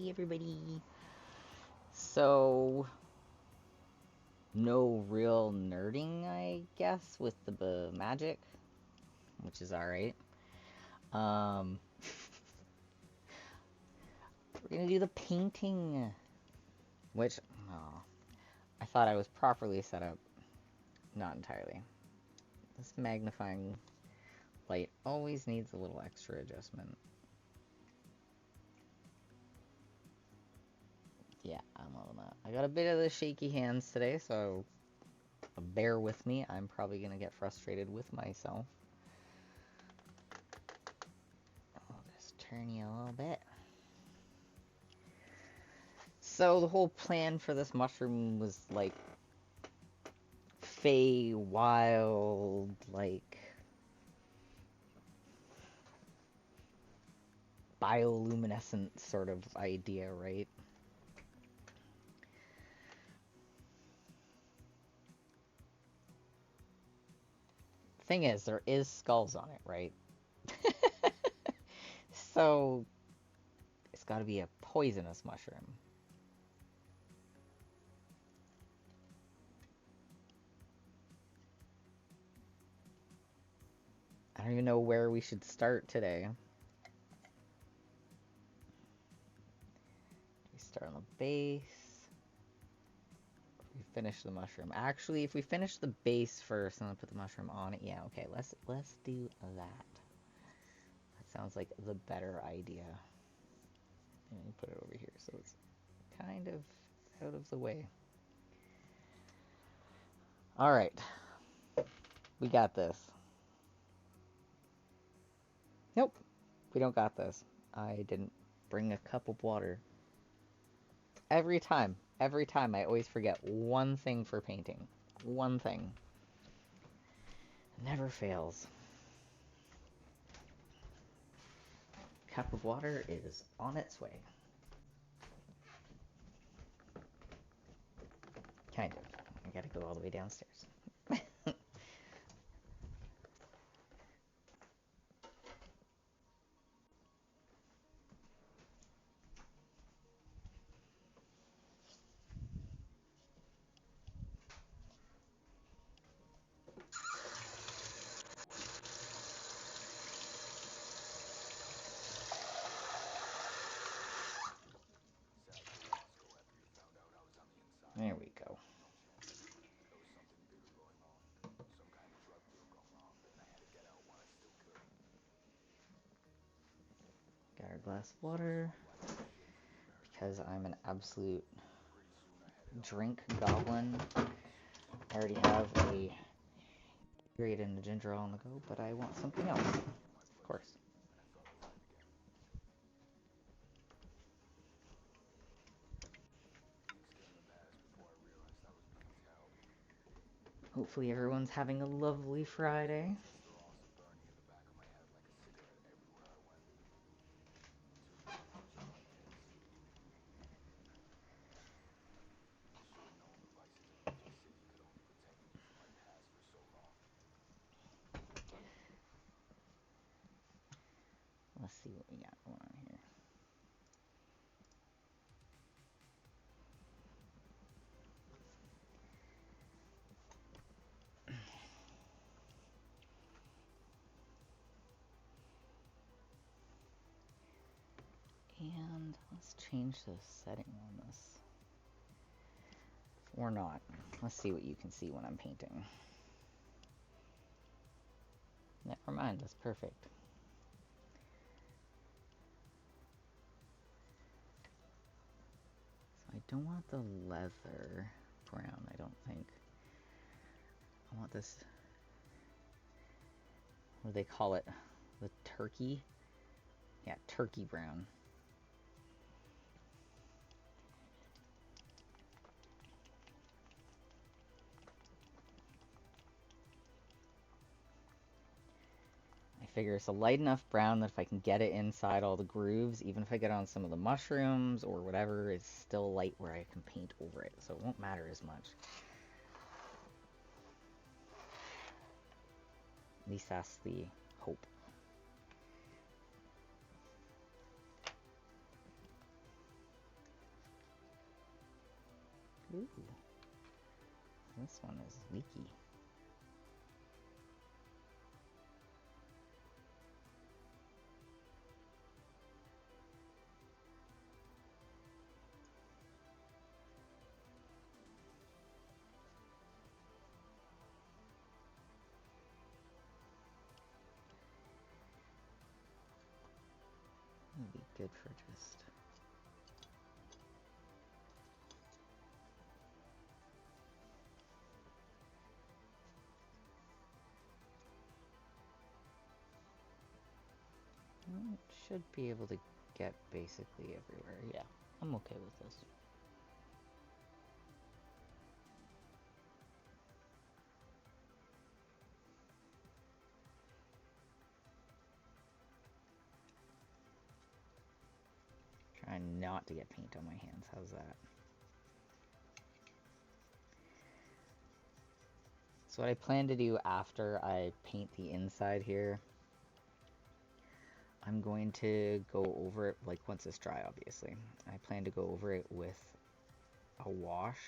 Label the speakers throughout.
Speaker 1: Hey everybody. So, no real nerding, I guess, with the magic, which is alright. Um, we're gonna do the painting, which, oh, I thought I was properly set up. Not entirely. This magnifying light always needs a little extra adjustment. Yeah, I'm loving that. I got a bit of the shaky hands today, so bear with me. I'm probably gonna get frustrated with myself. I'll just turn you a little bit. So the whole plan for this mushroom was like fey, wild, like bioluminescent sort of idea, right? Thing is, there is skulls on it, right? So it's got to be a poisonous mushroom. I don't even know where we should start today. We start on the base. We finish the mushroom. Actually, if we finish the base first and then put the mushroom on it, yeah, okay, let's do that. That sounds like the better idea. And put it over here so it's kind of out of the way. All right, we got this. Nope, we don't got this. I didn't bring a cup of water. Every time I always forget one thing for painting. One thing. Never fails. Cup of water is on its way. Kind of. I gotta go all the way downstairs. There we go. Got our glass of water. Because I'm an absolute drink goblin. I already have a Gatorade and a ginger ale on the go, but I want something else. Of course. Hopefully everyone's having a lovely Friday. Let's see what we got going on here. And let's change the setting on this. Or not. Let's see what you can see when I'm painting. Never mind, that's perfect. So I don't want the leather brown, I don't think. I want this, what do they call it? The turkey? Yeah, turkey brown. I figure it's a light enough brown that if I can get it inside all the grooves, even if I get on some of the mushrooms or whatever, it's still light where I can paint over it, so it won't matter as much. At least that's the hope. Ooh, this one is leaky. Would be good for just... Well, it should be able to get basically everywhere. Yeah, I'm okay with this. Trying not to get paint on my hands. How's that? So what I plan to do after I paint the inside here, I'm going to go over it, like once it's dry, obviously. I plan to go over it with a wash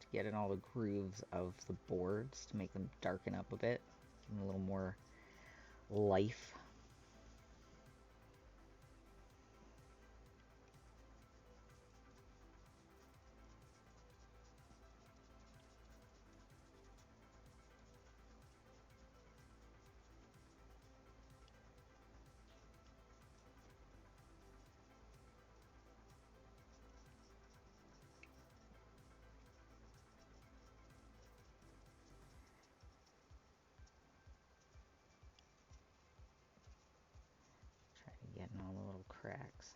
Speaker 1: to get in all the grooves of the boards to make them darken up a bit, give them a little more life. Try to get in all the little cracks.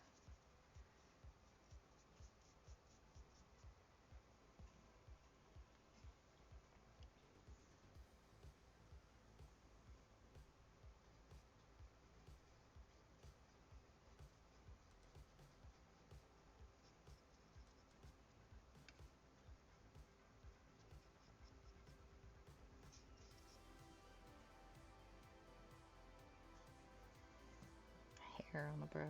Speaker 1: Hair on the brush.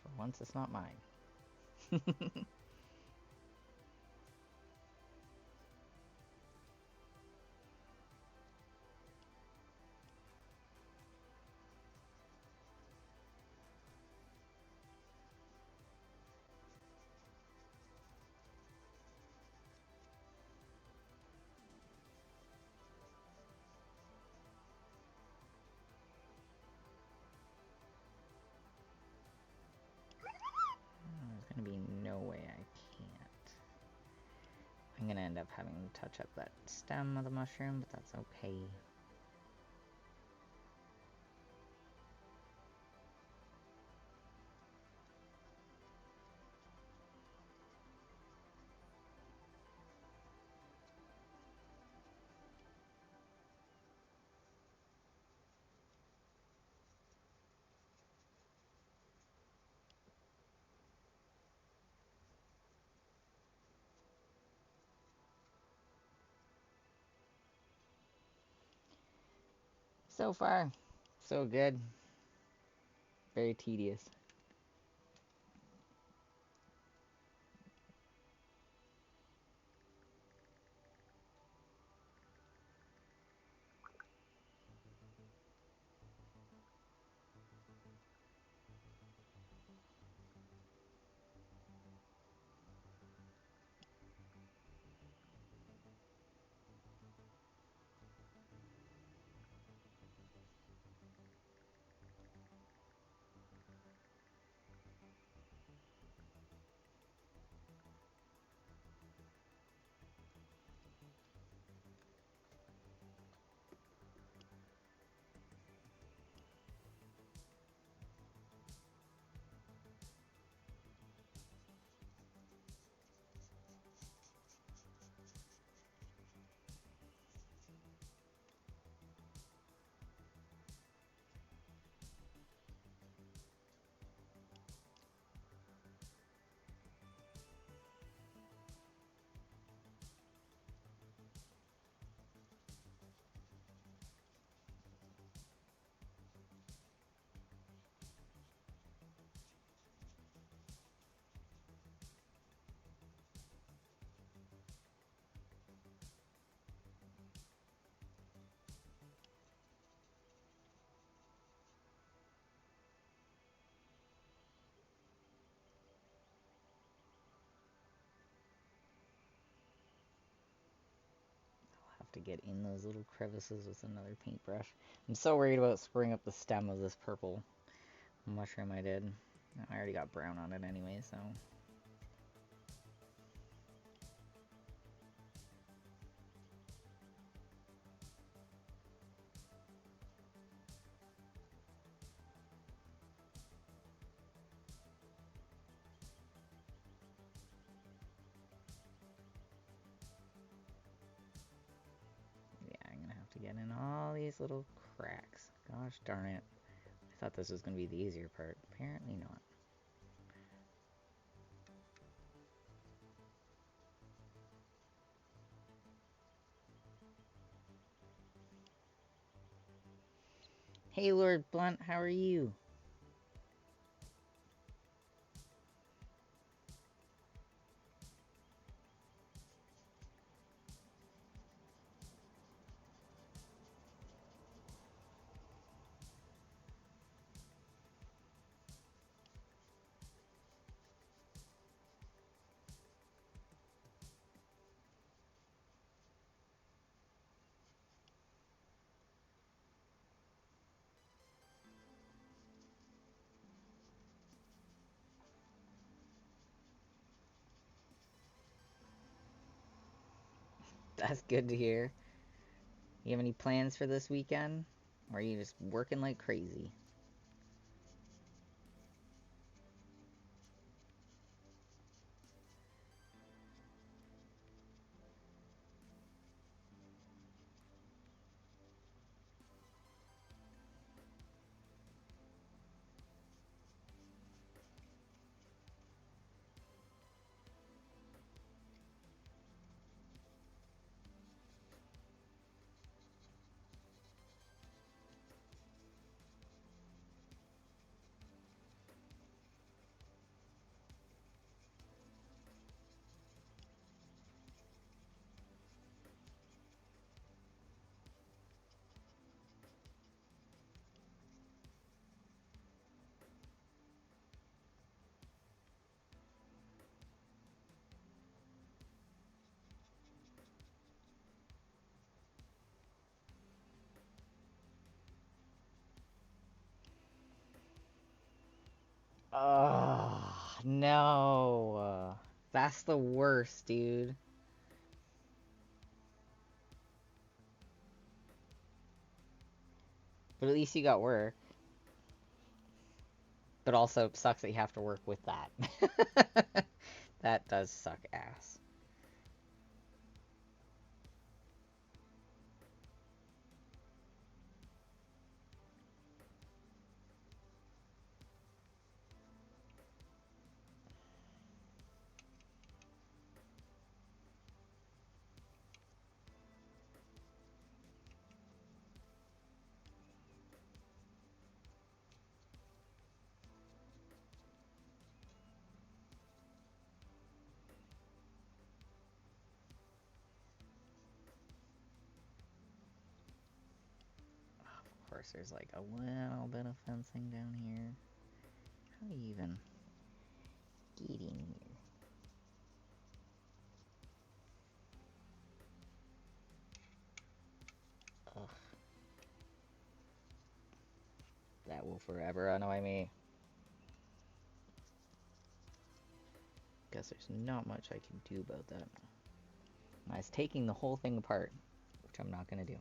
Speaker 1: For once, it's not mine. There's gonna be no way I can't. I'm gonna end up having to touch up that stem of the mushroom, but that's okay. So far, so good. Very tedious. get in those little crevices with another paintbrush. I'm so worried about screwing up the stem of this purple mushroom I did. I already got brown on it anyway, so... Yeah, I'm gonna have to get in all these little cracks. Gosh darn it. I thought this was gonna be the easier part. Apparently not. Hey, Lord Blunt, how are you? That's good to hear. You have any plans for this weekend? Or are you just working like crazy? Oh, no. That's the worst, dude. But at least you got work. But also, it sucks that you have to work with that. That does suck ass. Of course, there's like a little bit of fencing down here. How do you even get in here? Ugh. That will forever annoy me. Guess there's not much I can do about that. I was taking the whole thing apart, which I'm not going to do.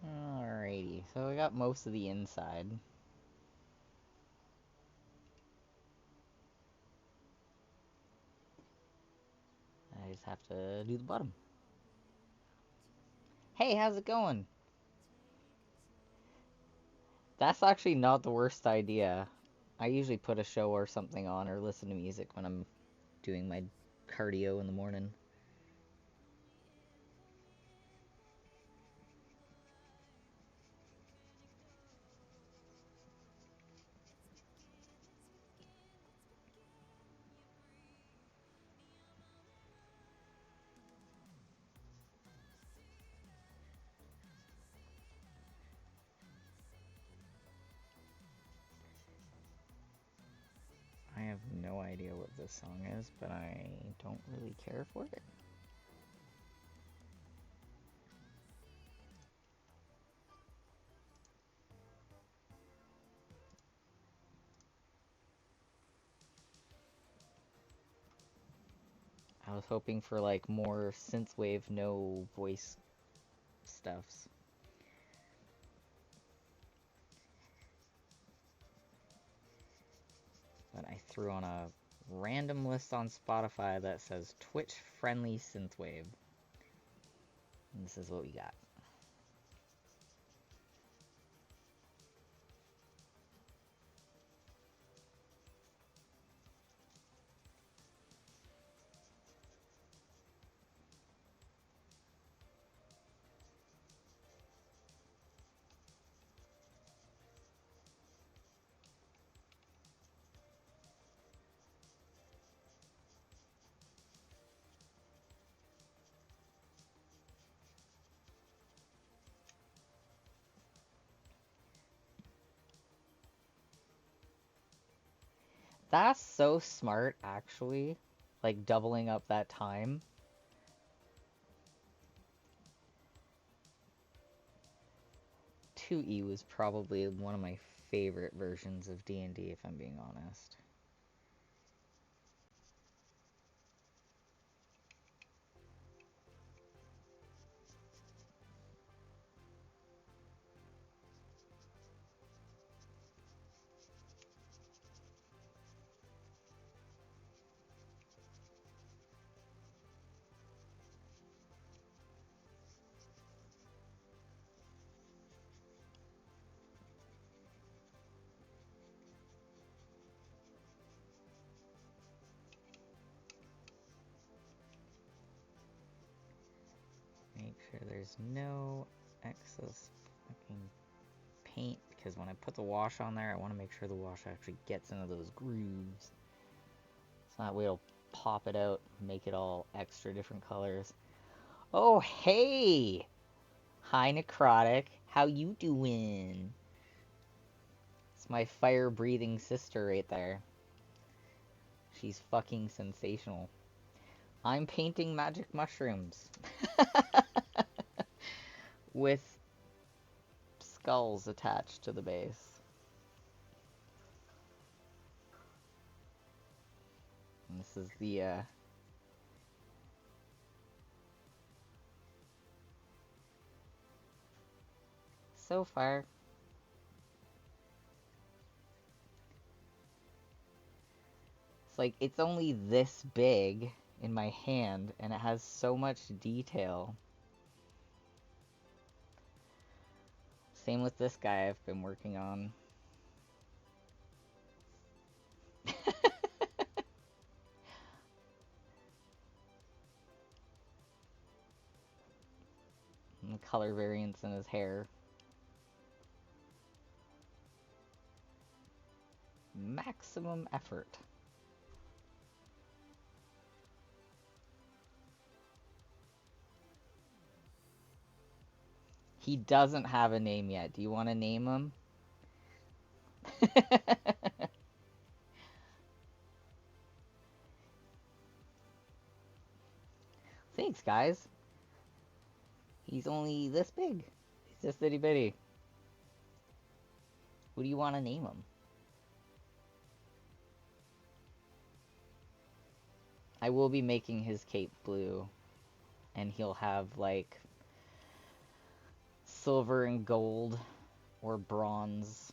Speaker 1: Alrighty, so I got most of the inside. just have to do the bottom. Hey, how's it going? That's actually not the worst idea. I usually put a show or something on or listen to music when I'm doing my cardio in the morning. I have no idea what this song is, but I don't really care for it. I was hoping for like more synthwave, no voice stuffs. But I threw on a random list on Spotify that says Twitch friendly synthwave. And this is what we got. That's so smart, actually. Like doubling up that time. 2E was probably one of my favorite versions of D&D, if I'm being honest. Make sure there's no excess fucking paint, because when I put the wash on there, I want to make sure the wash actually gets into those grooves. So that way it'll pop it out, make it all extra different colors. Oh, hey! Hi, Necrotic. How you doing? It's my fire-breathing sister right there. She's fucking sensational. I'm painting magic mushrooms. With skulls attached to the base. And this is the, so far. It's like, it's only this big in my hand, and it has so much detail. Same with this guy I've been working on. And the color variance in his hair. Maximum effort. He doesn't have a name yet. Do you want to name him? Thanks, guys. He's only this big. He's just itty bitty. What do you want to name him? I will be making his cape blue, and he'll have like silver and gold or bronze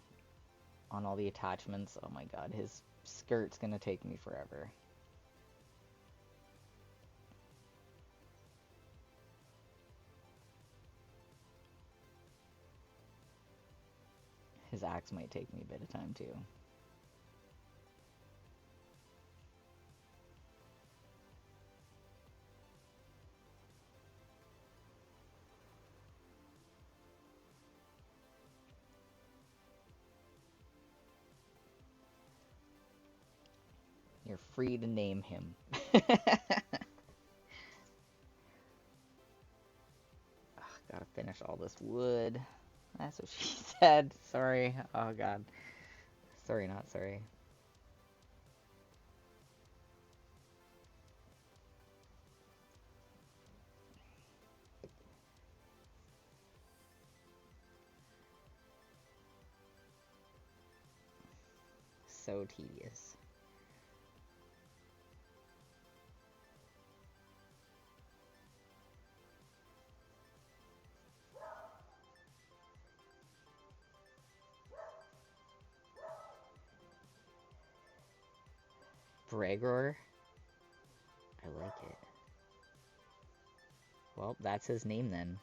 Speaker 1: on all the attachments. Oh my god, his skirt's gonna take me forever. His axe might take me a bit of time too. You're free to name him. Gotta finish all this wood. That's what she said. Sorry. Oh god. Sorry, not sorry. So tedious. Bragor? I like it. Well, that's his name then.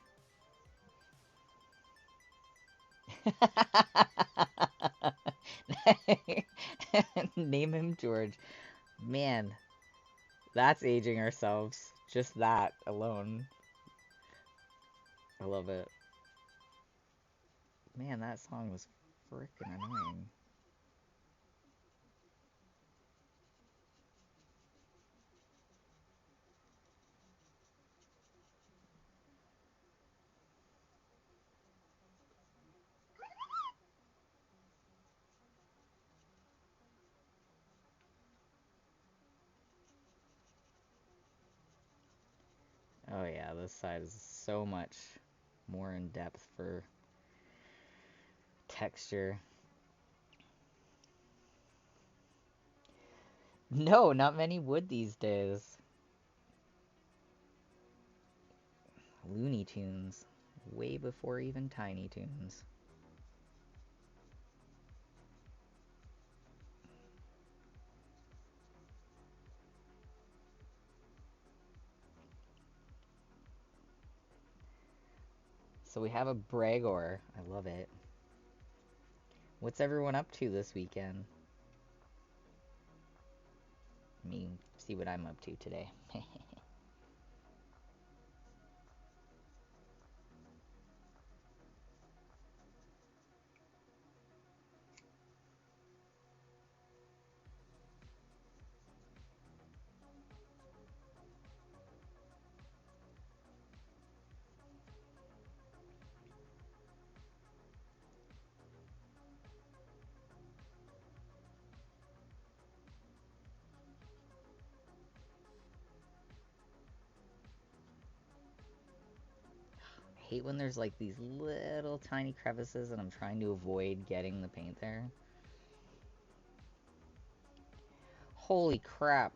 Speaker 1: Name him George. Man, that's aging ourselves. Just that alone. I love it. Man, that song was freaking annoying. Oh yeah, this side is so much more in depth for texture. No, not many would these days. Looney Tunes. Way before even Tiny Toons. So we have a Bragor. I love it. What's everyone up to this weekend? Me, see what I'm up to today. I hate when there's like these little tiny crevices and I'm trying to avoid getting the paint there. Holy crap.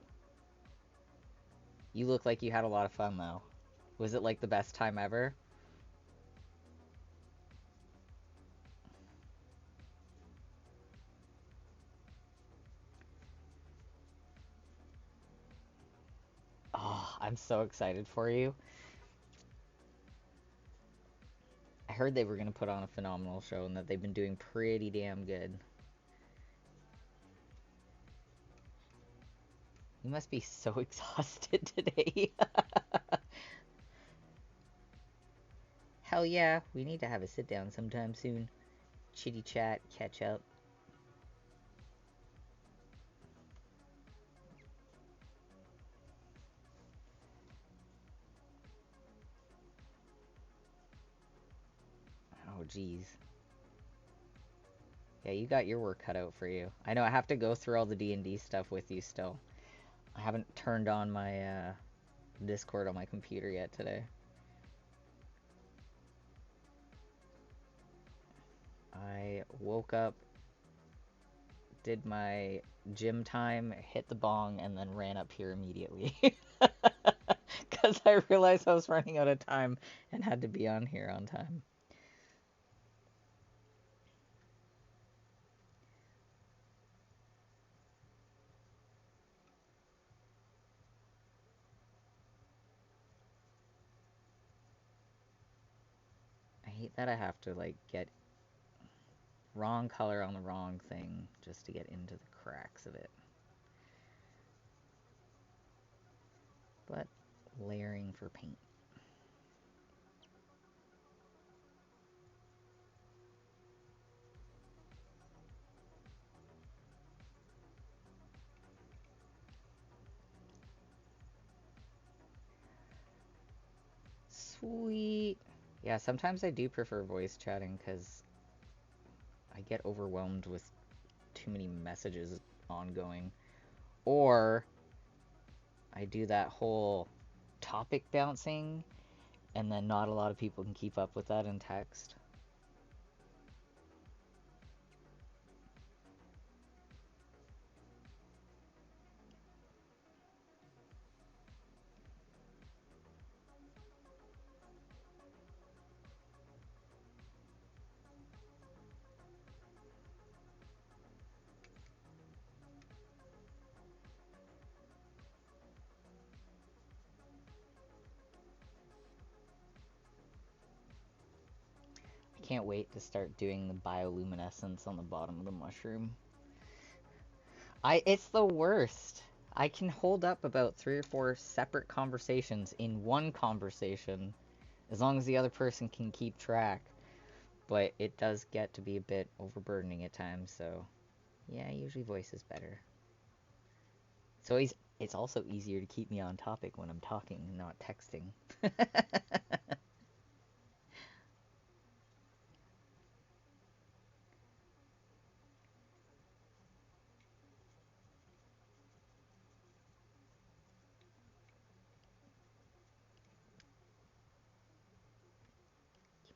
Speaker 1: You look like you had a lot of fun though. Was it like the best time ever? Oh, I'm so excited for you. I heard they were going to put on a phenomenal show and that they've been doing pretty damn good. You must be so exhausted today. Hell yeah, we need to have a sit down sometime soon. Chitty chat, catch up. Oh jeez. Yeah, you got your work cut out for you. I know I have to go through all the D&D stuff with you still. I haven't turned on my Discord on my computer yet today. I woke up, did my gym time, hit the bong, and then ran up here immediately. Because I realized I was running out of time and had to be on here on time. I hate that I have to, like, get wrong color on the wrong thing just to get into the cracks of it. But layering for paint. Sweet. Yeah, sometimes I do prefer voice chatting because I get overwhelmed with too many messages ongoing. Or I do that whole topic bouncing, and then not a lot of people can keep up with that in text. I can't wait to start doing the bioluminescence on the bottom of the mushroom. It's the worst. I can hold up about 3 or 4 separate conversations in one conversation as long as the other person can keep track. But it does get to be a bit overburdening at times, so yeah, usually voice is better. So it's also easier to keep me on topic when I'm talking and not texting. Come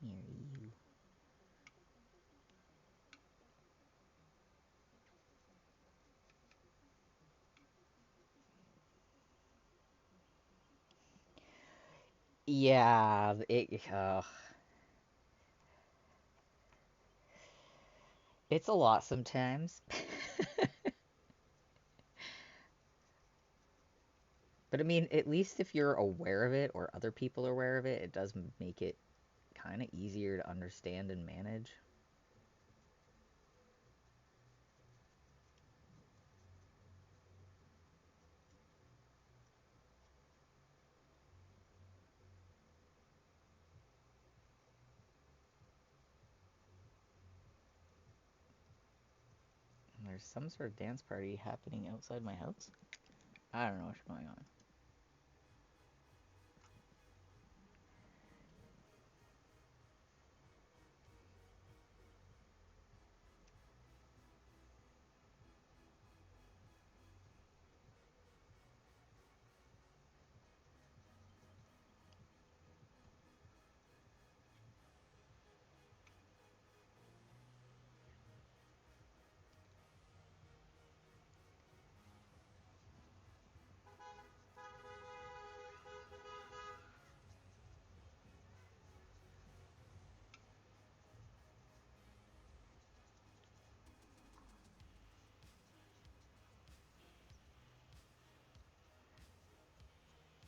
Speaker 1: here, you. Yeah, it's a lot sometimes. But I mean, at least if you're aware of it or other people are aware of it, it does make it kind of easier to understand and manage. And there's some sort of dance party happening outside my house. I don't know what's going on.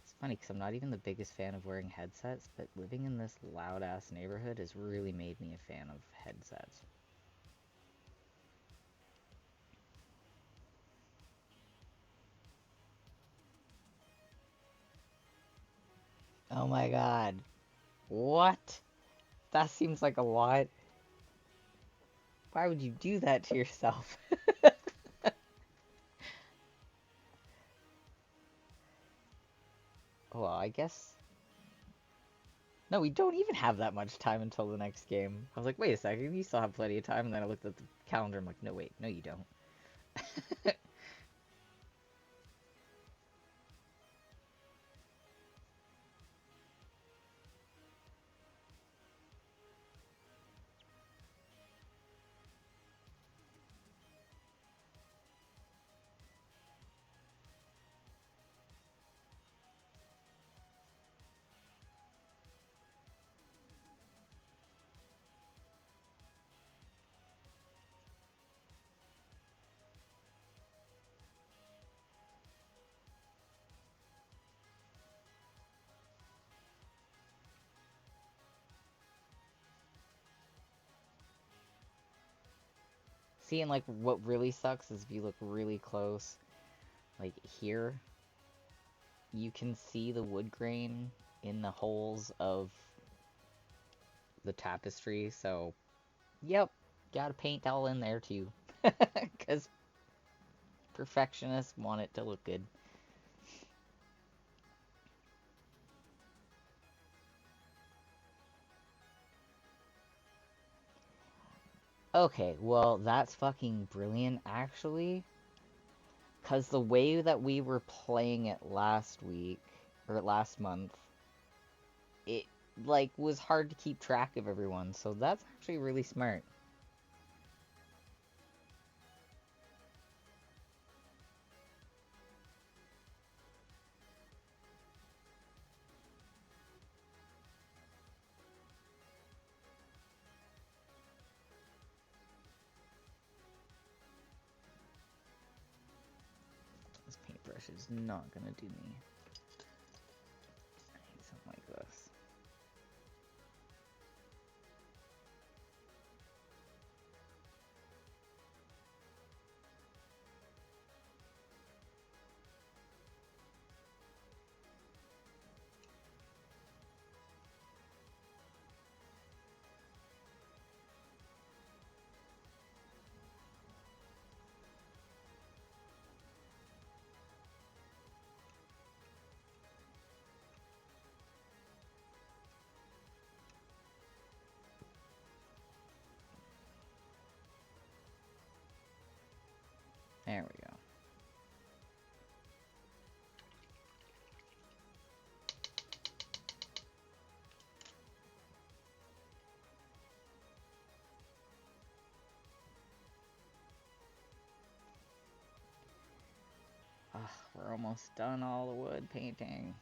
Speaker 1: It's funny because I'm not even the biggest fan of wearing headsets, but living in this loud ass neighborhood has really made me a fan of headsets. Oh my god. What? That seems like a lot. Why would you do that to yourself? Well, I guess. No, we don't even have that much time until the next game. I was like, wait a second, you still have plenty of time. And then I looked at the calendar. I'm like, no, wait, no, you don't. See, and like what really sucks is if you look really close, like here, you can see the wood grain in the holes of the tapestry, so yep, gotta paint all in there too. Because perfectionists want it to look good. Okay, well, that's fucking brilliant, actually. Because the way that we were playing it last week, or last month, it, like, was hard to keep track of everyone, so that's actually really smart. This paintbrush is not gonna do me. I need something like this. There we go. Ugh, we're almost done all the wood painting.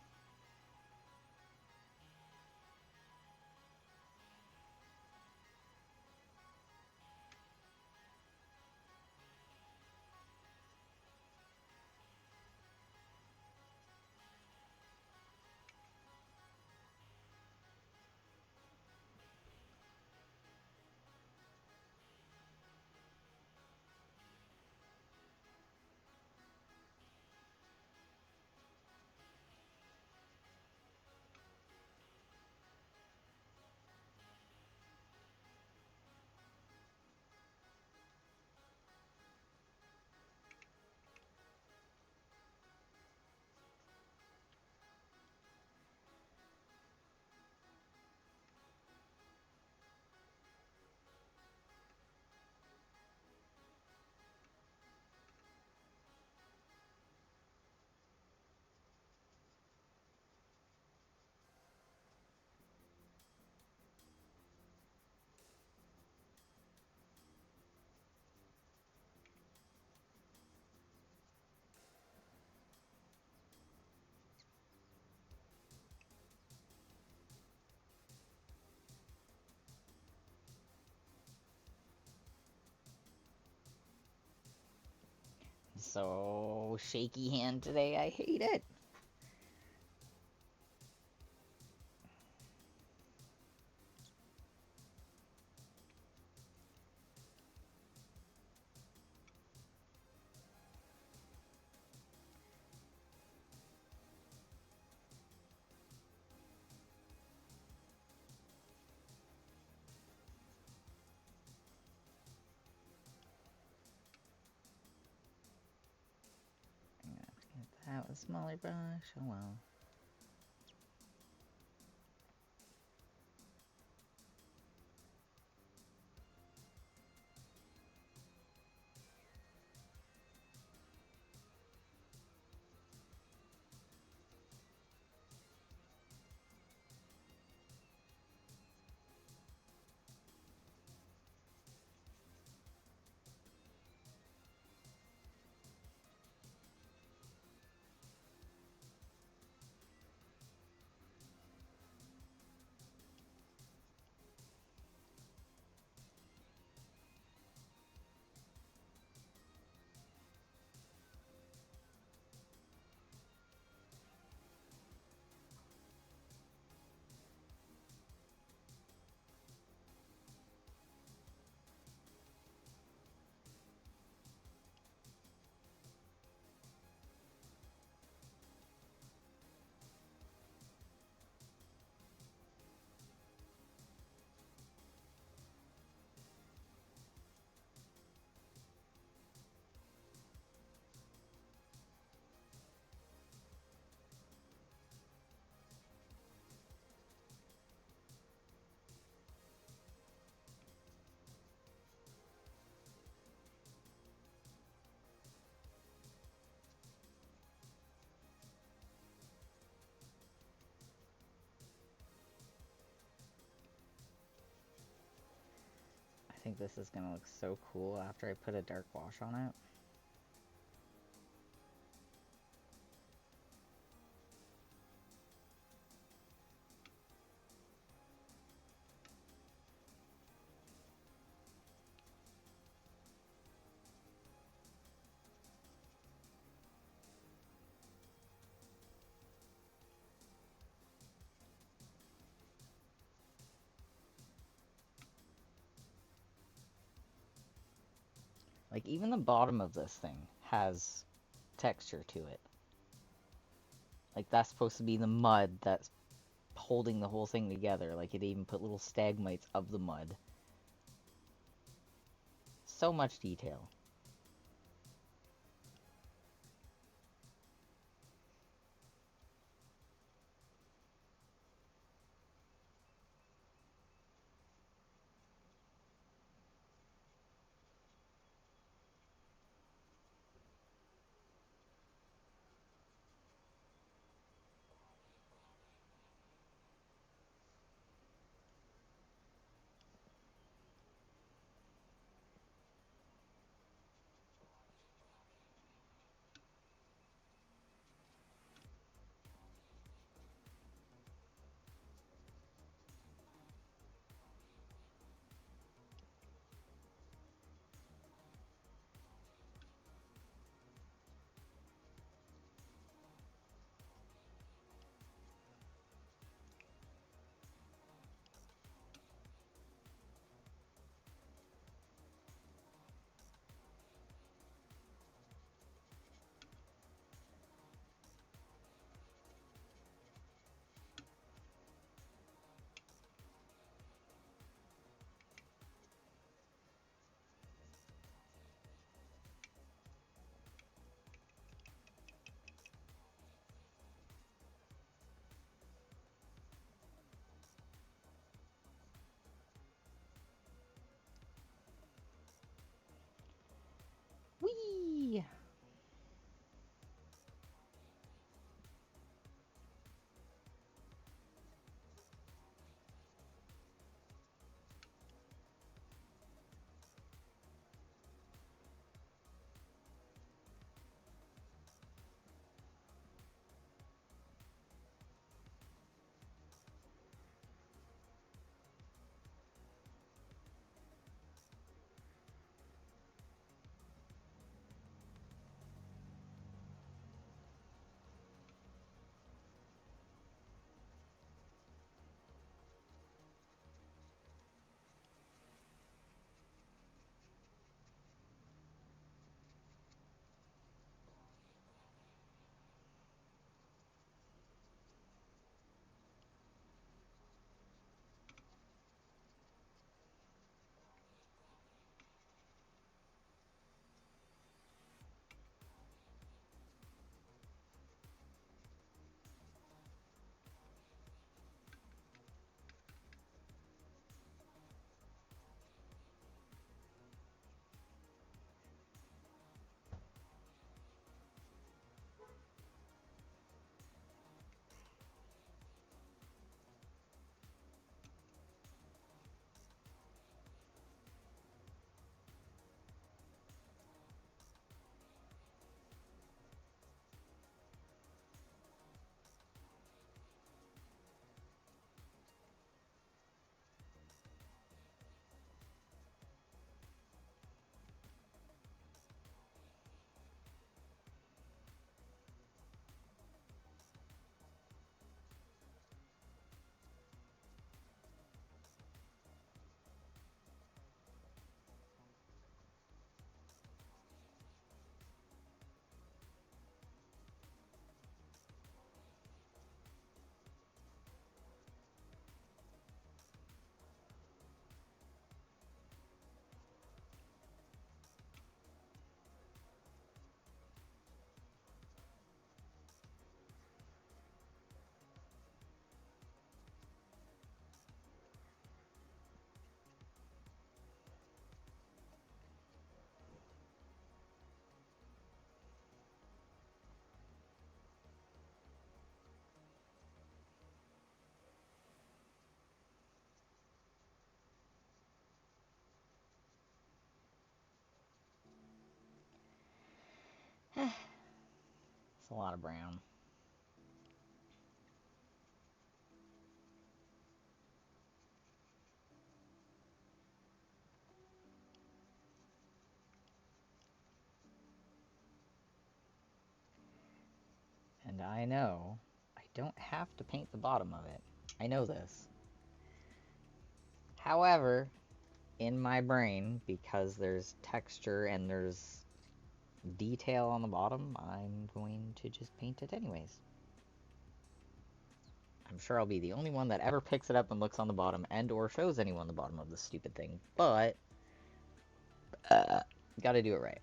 Speaker 1: So, shaky hand today, I hate it. I'm gonna have to get that with a smaller brush. Oh well. think this is gonna look so cool after I put a dark wash on it. Like, even the bottom of this thing has texture to it. Like, that's supposed to be the mud that's holding the whole thing together. Like, it even put little stalagmites of the mud. So much detail. a lot of brown. And I know I don't have to paint the bottom of it. I know this. However, in my brain, because there's texture and there's detail on the bottom, I'm going to just paint it anyways. I'm sure I'll be the only one that ever picks it up and looks on the bottom and or shows anyone the bottom of this stupid thing, but gotta do it right.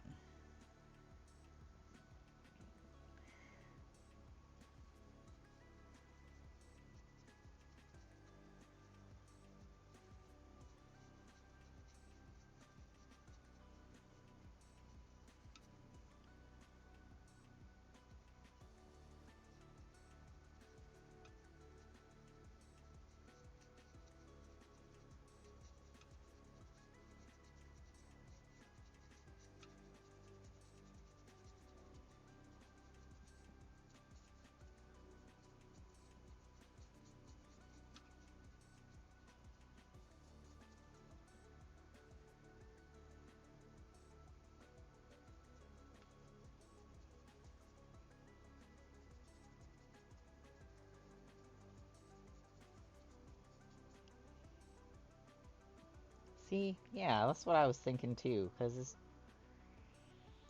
Speaker 1: See, yeah, that's what I was thinking too, because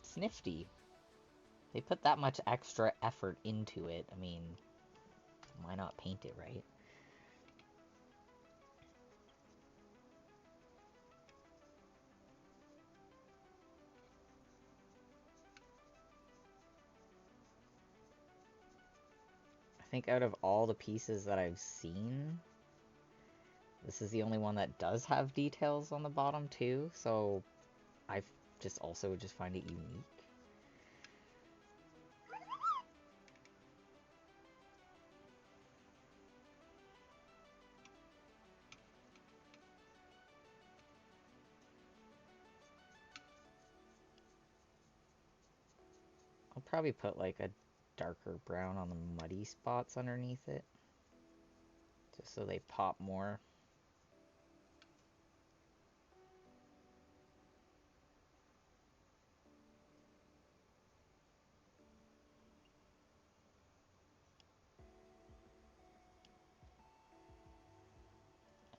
Speaker 1: it's nifty. They put that much extra effort into it. I mean, why not paint it right? I think out of all the pieces that I've seen, this is the only one that does have details on the bottom too, so I just also just find it unique. I'll probably put like a darker brown on the muddy spots underneath it, just so they pop more.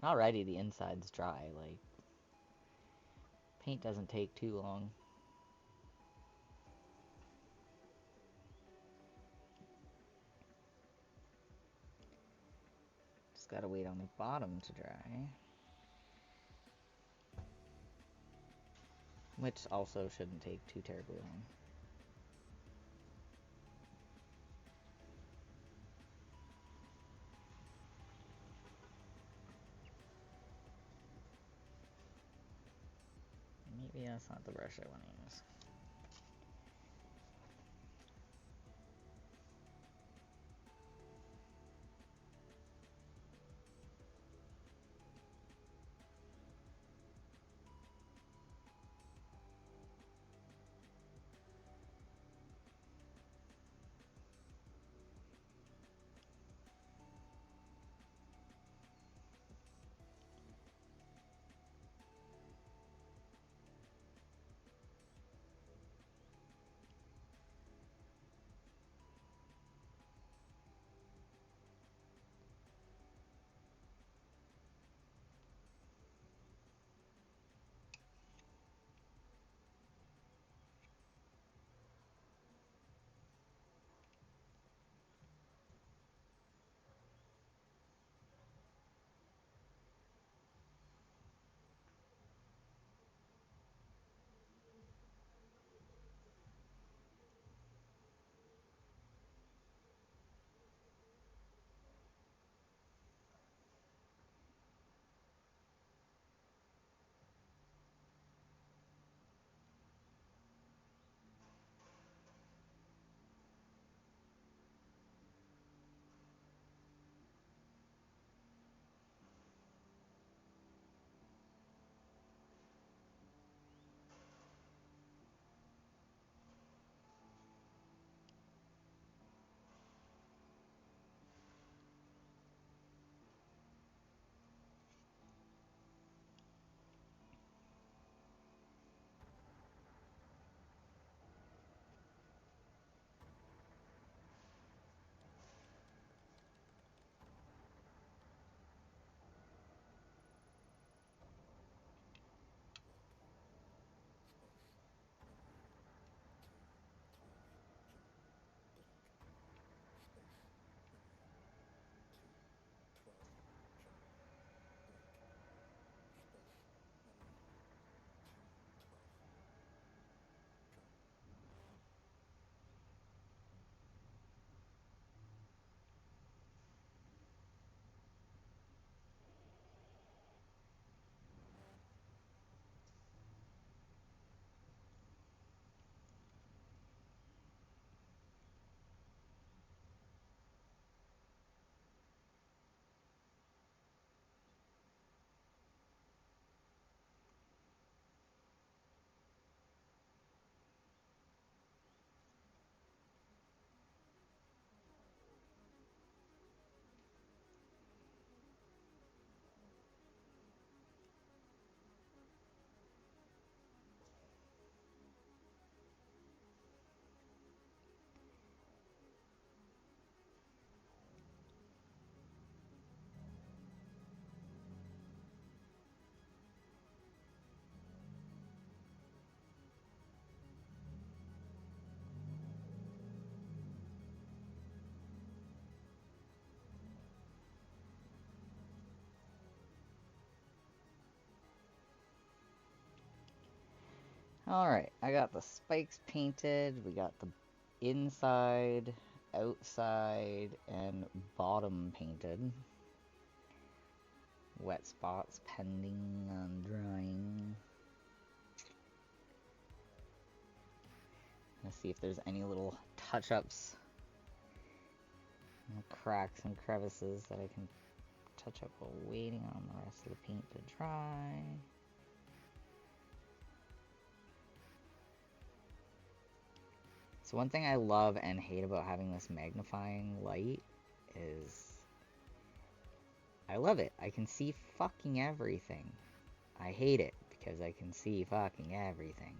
Speaker 1: And already the inside's dry, like, paint doesn't take too long. Just gotta wait on the bottom to dry. Which also shouldn't take too terribly long. Maybe that's not the brush I want to use. Alright, I got the spikes painted, we got the inside, outside, and bottom painted. Wet spots pending on drying. Let's see if there's any little touch-ups, cracks and crevices that I can touch up while waiting on the rest of the paint to dry. So one thing I love and hate about having this magnifying light is I love it. I can see fucking everything. I hate it because I can see fucking everything.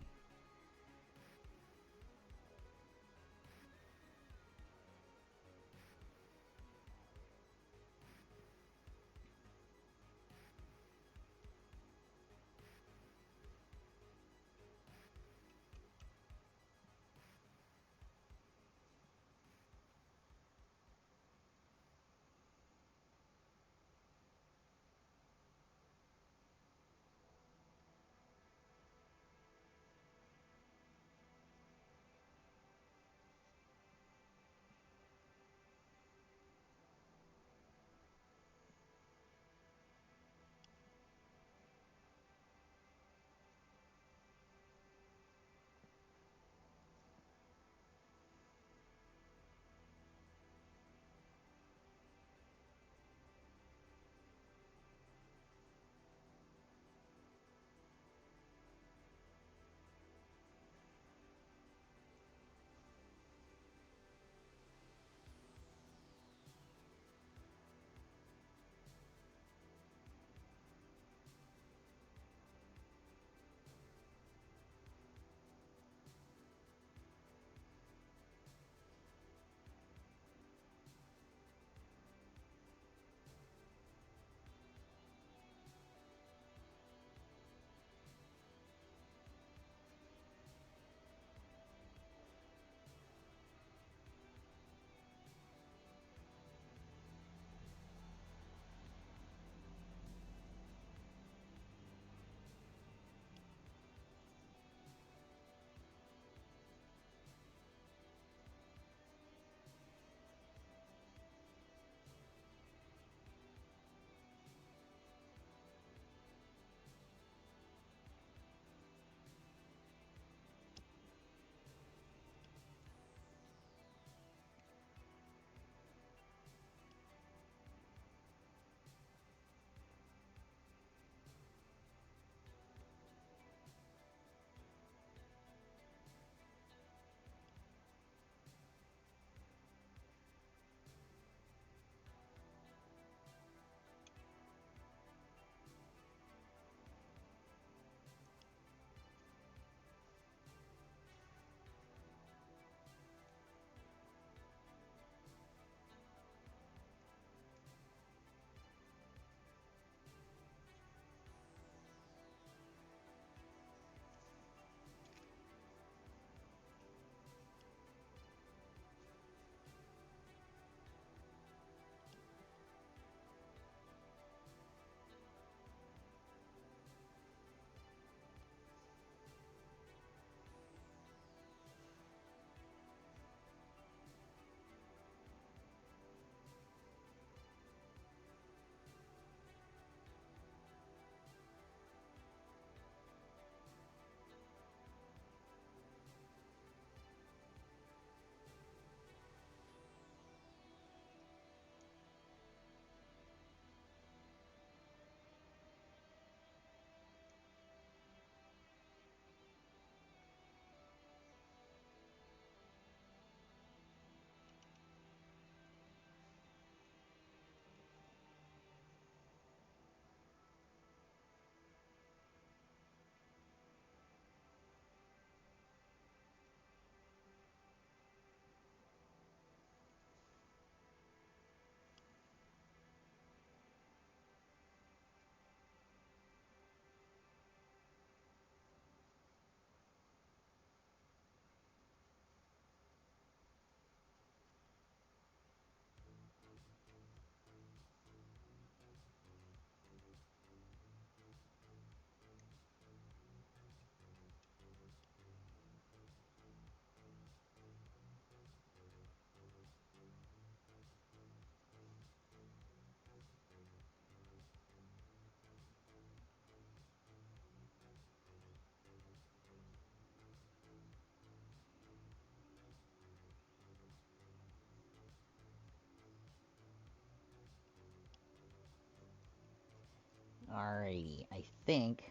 Speaker 1: Alrighty, I think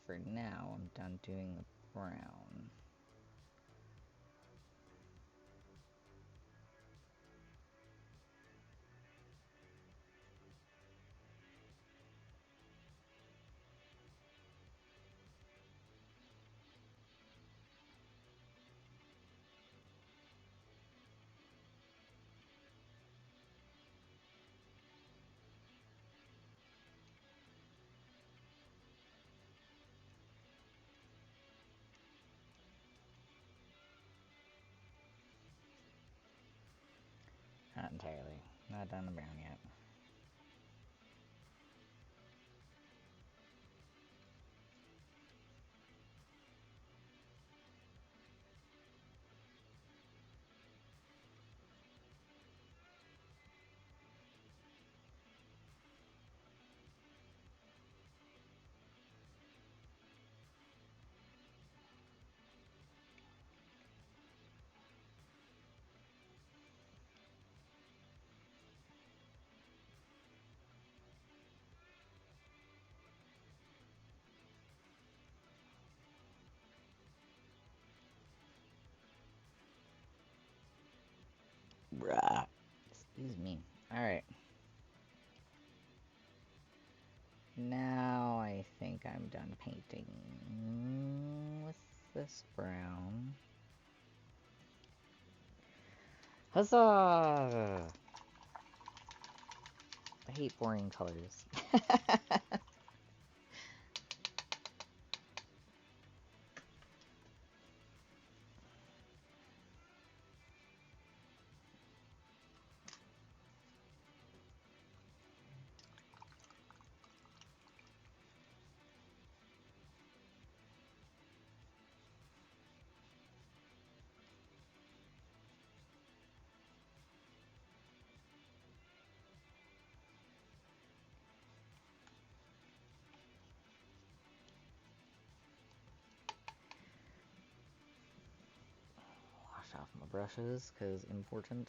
Speaker 1: for now I'm done doing the brown. Not entirely. Not done the brown yet. Bruh. Excuse me. Alright. Now I think I'm done painting with this brown. Huzzah! I hate boring colors. Wash off my brushes, because important.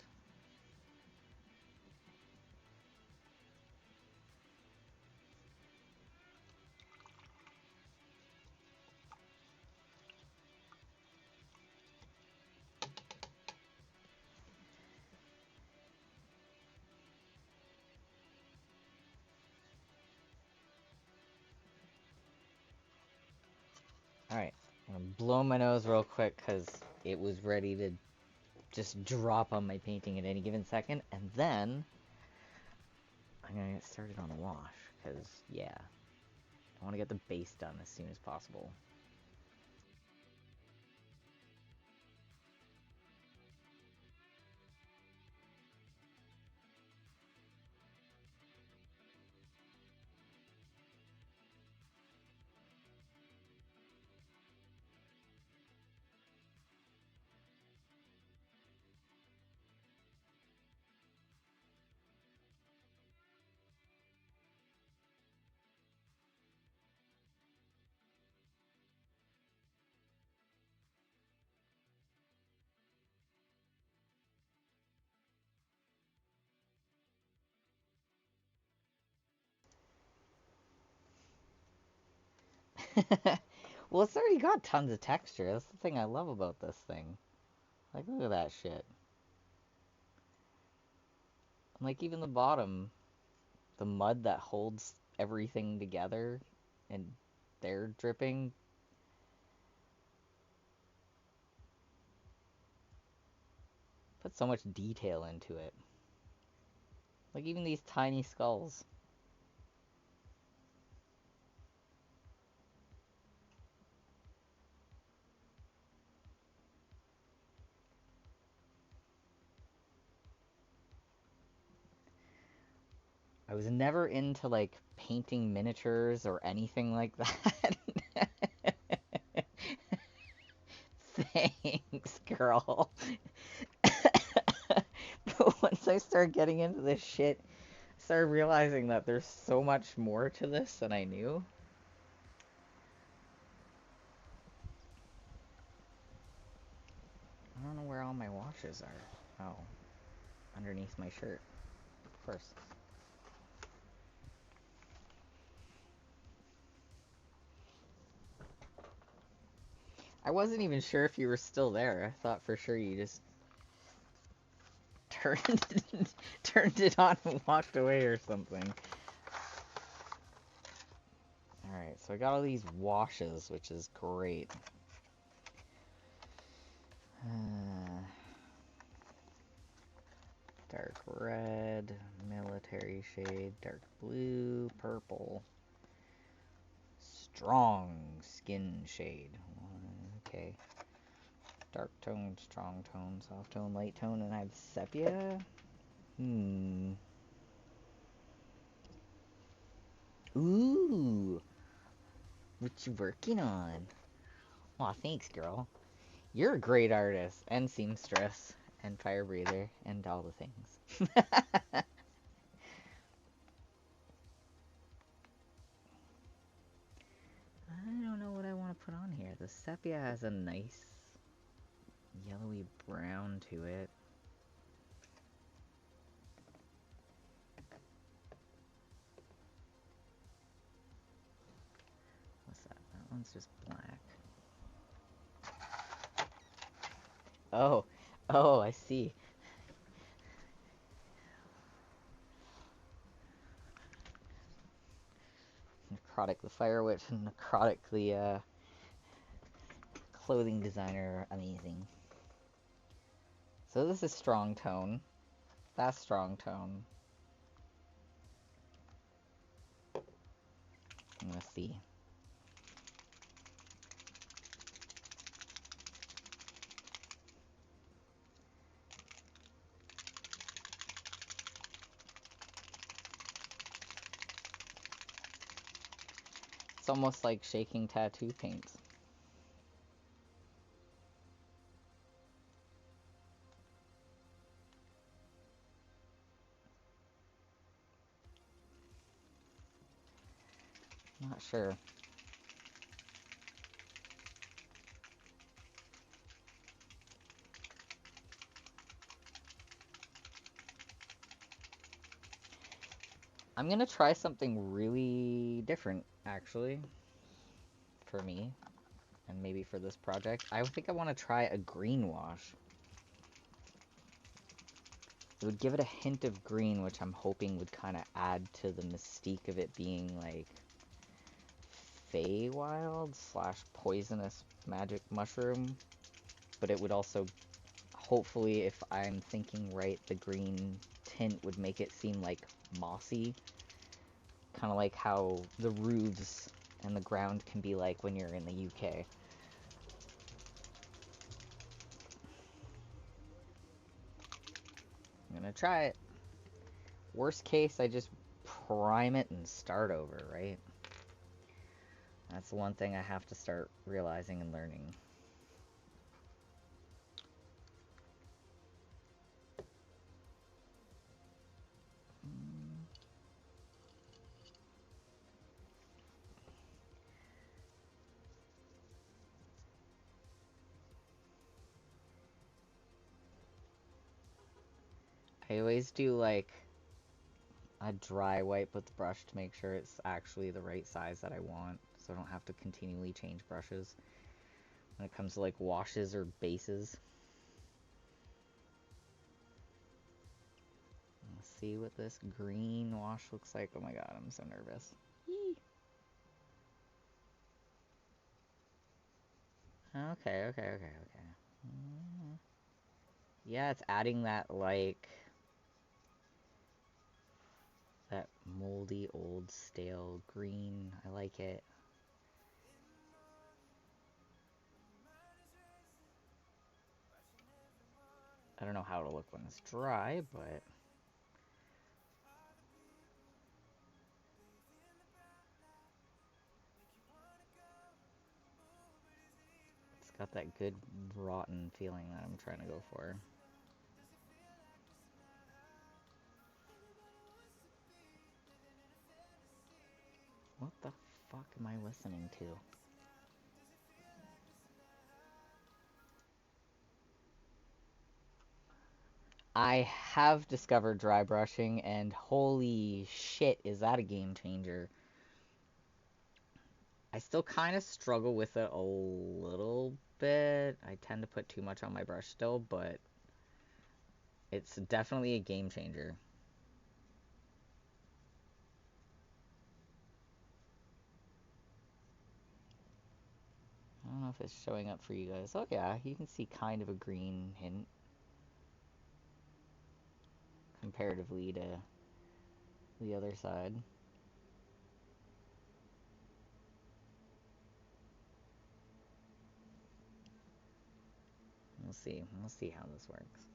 Speaker 1: Alright, I'm gonna blow my nose real quick because it was ready to just drop on my painting at any given second, and then I'm gonna get started on the wash, because, yeah, I want to get the base done as soon as possible. Well, it's already got tons of texture. That's the thing I love about this thing. Like, look at that shit. Like, even the bottom, the mud that holds everything together, and they're dripping. Put so much detail into it. Like, even these tiny skulls. I was never into, like, painting miniatures or anything like that. Thanks, girl. But once I started getting into this shit, I started realizing that there's so much more to this than I knew. I don't know where all my washes are. Oh, underneath my shirt. Of course. I wasn't even sure if you were still there. I thought for sure you just turned turned it on and walked away or something. Alright, so I got all these washes, which is great. Dark red, military shade, dark blue, purple. Strong skin shade. Okay. Dark tone, strong tone, soft tone, light tone, and I have sepia? Ooh! What you working on? Aw, thanks, girl. You're a great artist, and seamstress, and fire breather, and all the things. I don't know what I want to put on here. The sepia has a nice yellowy brown to it. What's that? That one's just black. Oh, I see. Necrotic the Fire Witch and Necrotic the clothing designer, amazing. So this is strong tone. That's strong tone. Let's see. It's almost like shaking tattoo paints. Not sure. I'm gonna try something really different, actually, for me, and maybe for this project. I think I want to try a green wash. It would give it a hint of green, which I'm hoping would kind of add to the mystique of it being like Feywild / poisonous magic mushroom. But it would also, hopefully, if I'm thinking right, the green tint would make it seem like mossy. Kind of like how the roofs and the ground can be like when you're in the UK. I'm gonna try it. Worst case, I just prime it and start over, right? That's the one thing I have to start realizing and learning. I always do like a dry wipe with the brush to make sure it's actually the right size that I want, so I don't have to continually change brushes when it comes to like washes or bases. Let's see what this green wash looks like. Oh my god, I'm so nervous. Yee. Okay. Yeah, it's adding that like that moldy old stale green. I like it. I don't know how it'll look when it's dry, but it's got that good rotten feeling that I'm trying to go for. What the fuck am I listening to? I have discovered dry brushing, and holy shit, is that a game changer. I still kind of struggle with it a little bit. I tend to put too much on my brush still, but it's definitely a game changer. I don't know if it's showing up for you guys. Oh yeah, you can see kind of a green hint comparatively to the other side. We'll see. We'll see how this works.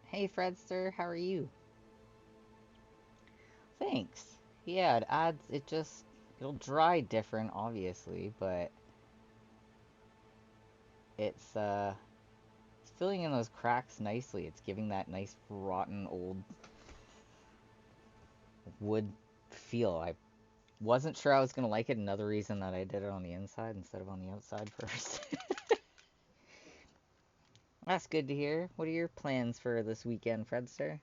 Speaker 1: Hey Fredster, how are you? Thanks. Yeah, it adds, it'll dry different, obviously, but it's, it's filling in those cracks nicely. It's giving that nice, rotten, old wood feel. I wasn't sure I was gonna like it. Another reason that I did it on the inside instead of on the outside first. That's good to hear. What are your plans for this weekend, Fredster?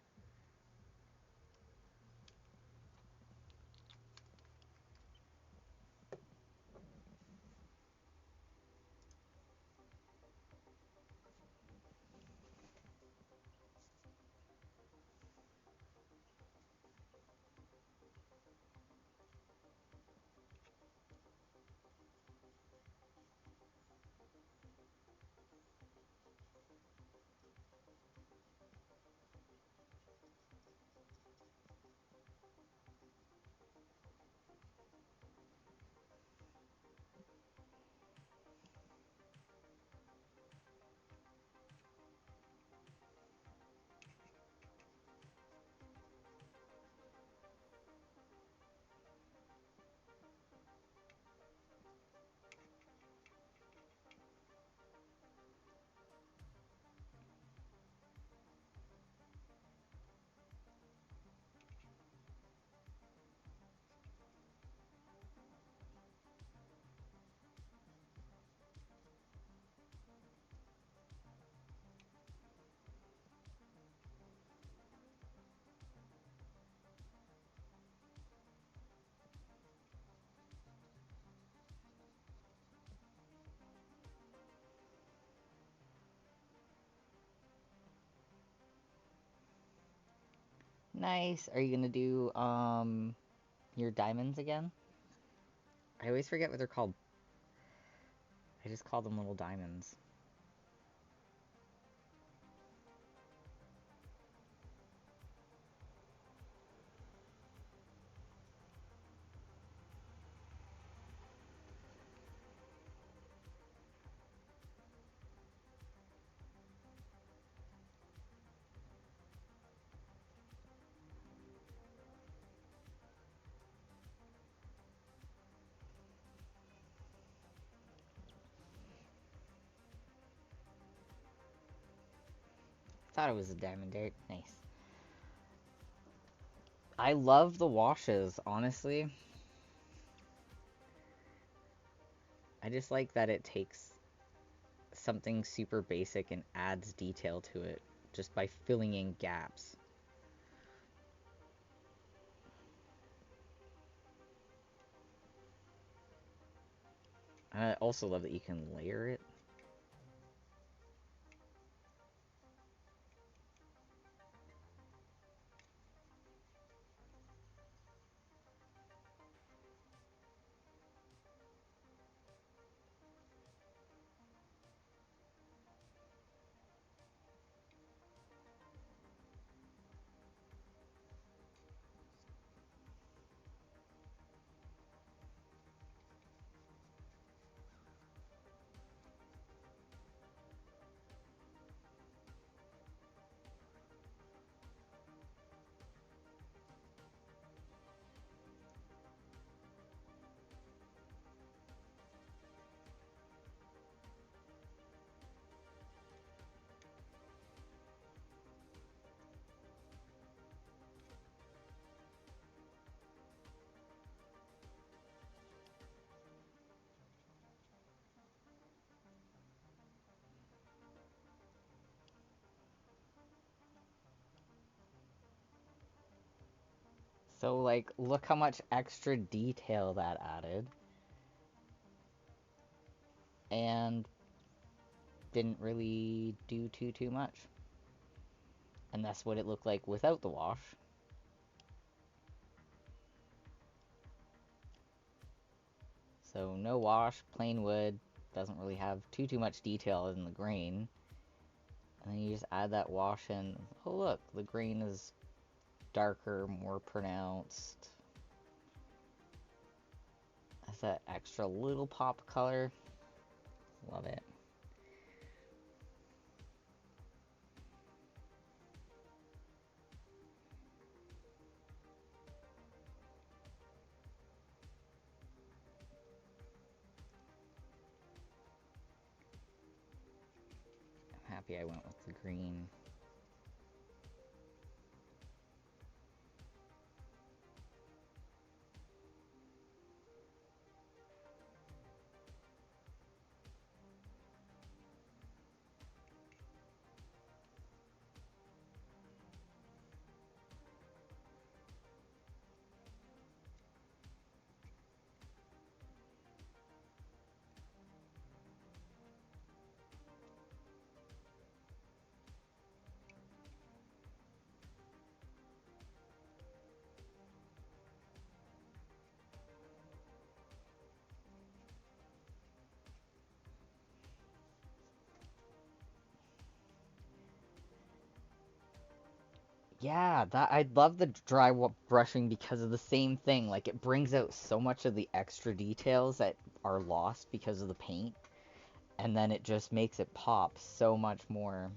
Speaker 1: Nice. Are you gonna do your diamonds again? I always forget what they're called. I just call them little diamonds. Thought it was a diamond dirt. Nice. I love the washes, honestly. I just like that it takes something super basic and adds detail to it just by filling in gaps. I also love that you can layer it. So, like, look how much extra detail that added. And didn't really do too much. And that's what it looked like without the wash. So no wash, plain wood, doesn't really have too much detail in the grain. And then you just add that wash in. Oh look, the grain is darker, more pronounced. Has that extra little pop of color. Love it. I'm happy I went with the green. Yeah, that I love the dry brushing because of the same thing. Like it brings out so much of the extra details that are lost because of the paint, and then it just makes it pop so much more.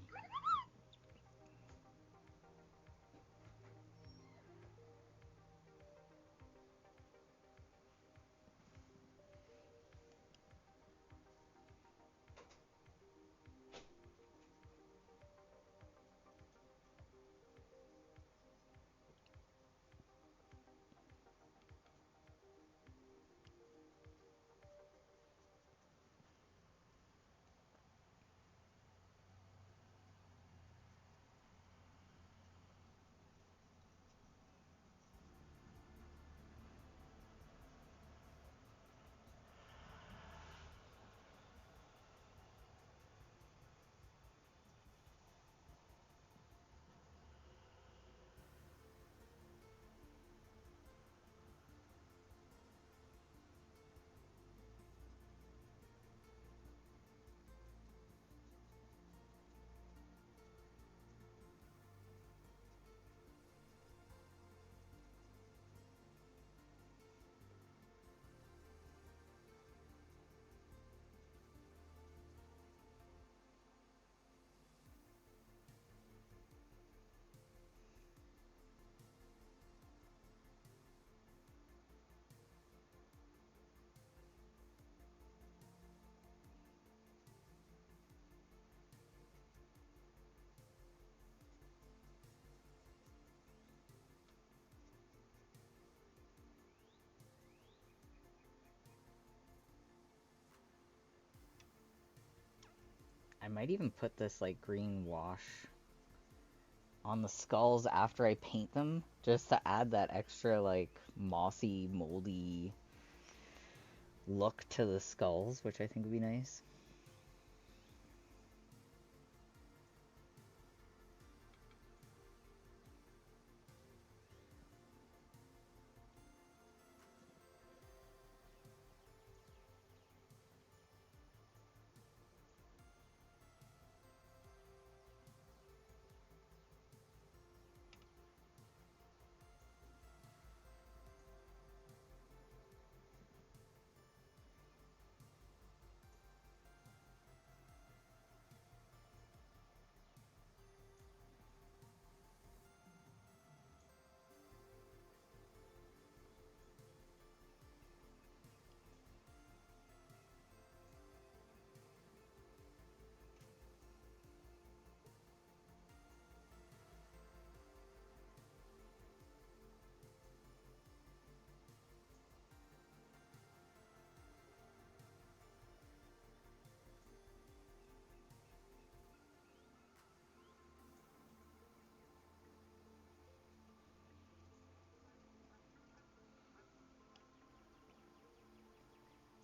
Speaker 1: I might even put this like green wash on the skulls after I paint them, just to add that extra like mossy, moldy look to the skulls, which I think would be nice.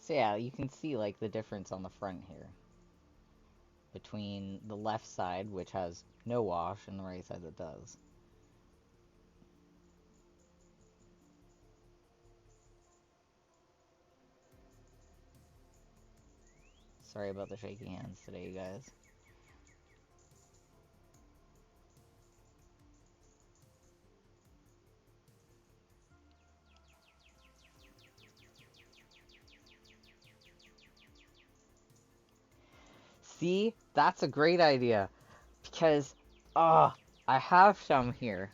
Speaker 1: So yeah, you can see like the difference on the front here between the left side, which has no wash, and the right side that does. Sorry about the shaky hands today, you guys. See? That's a great idea. Because, I have some here.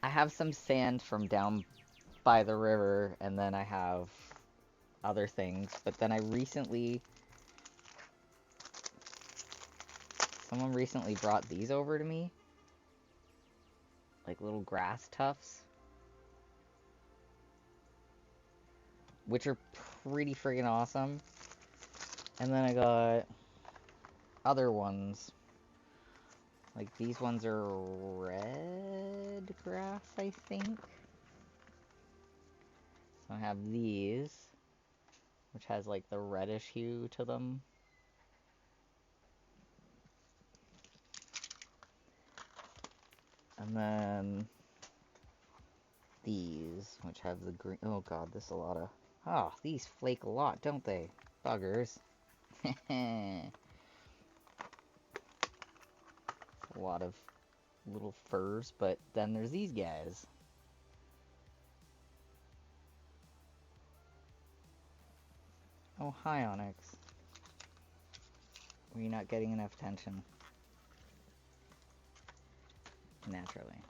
Speaker 1: I have some sand from down by the river, and then I have other things. But then someone recently brought these over to me. Like little grass tufts. Which are pretty friggin' awesome. And then I got other ones. Like these ones are red grass, I think. So I have these, which has like the reddish hue to them. And then these, which have the green. Oh god, this is a lot of. Ah, these flake a lot, don't they? Buggers. A lot of little furs, but then there's these guys. Oh, hi, Onyx. Were you not getting enough attention? Naturally.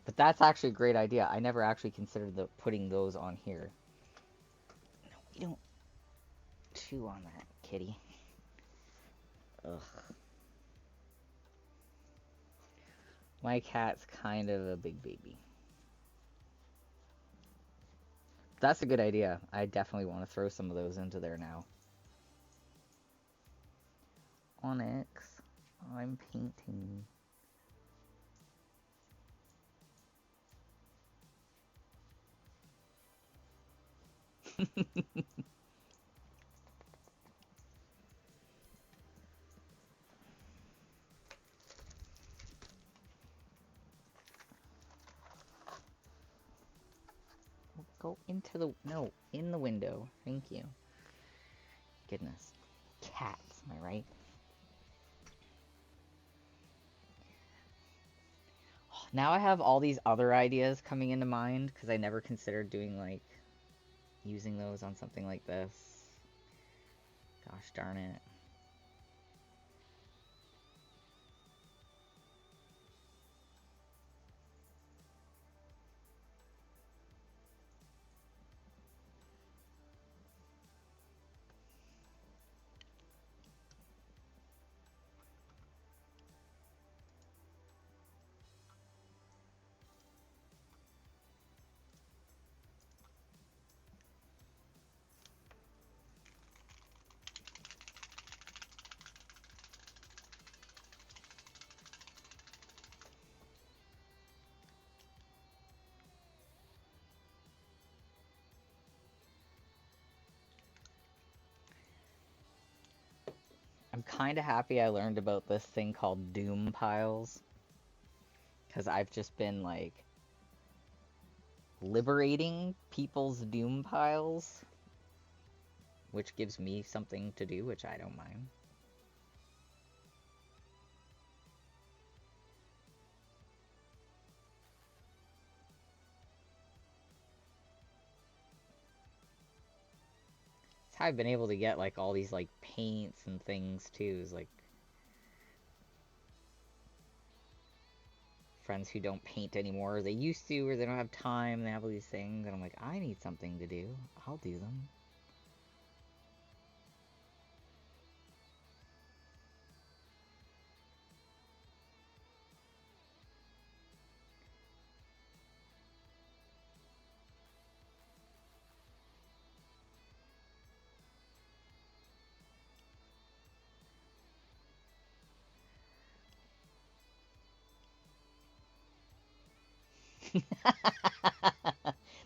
Speaker 1: But that's actually a great idea. I never actually considered putting those on here. No, you don't chew on that, kitty. Ugh. My cat's kind of a big baby. That's a good idea. I definitely want to throw some of those into there now. Onyx, I'm painting. Go into the... No, in the window. Thank you. Goodness. Cats, am I right? Now I have all these other ideas coming into mind, because I never considered doing, like, using those on something like this. Gosh darn it. I'm kind of happy I learned about this thing called doom piles. Because I've just been, like, liberating people's doom piles. Which gives me something to do, which I don't mind. It's how I've been able to get, like, all these, like, paints and things, too. Is, like, friends who don't paint anymore. They used to, or they don't have time, they have all these things, and I'm like, I need something to do. I'll do them.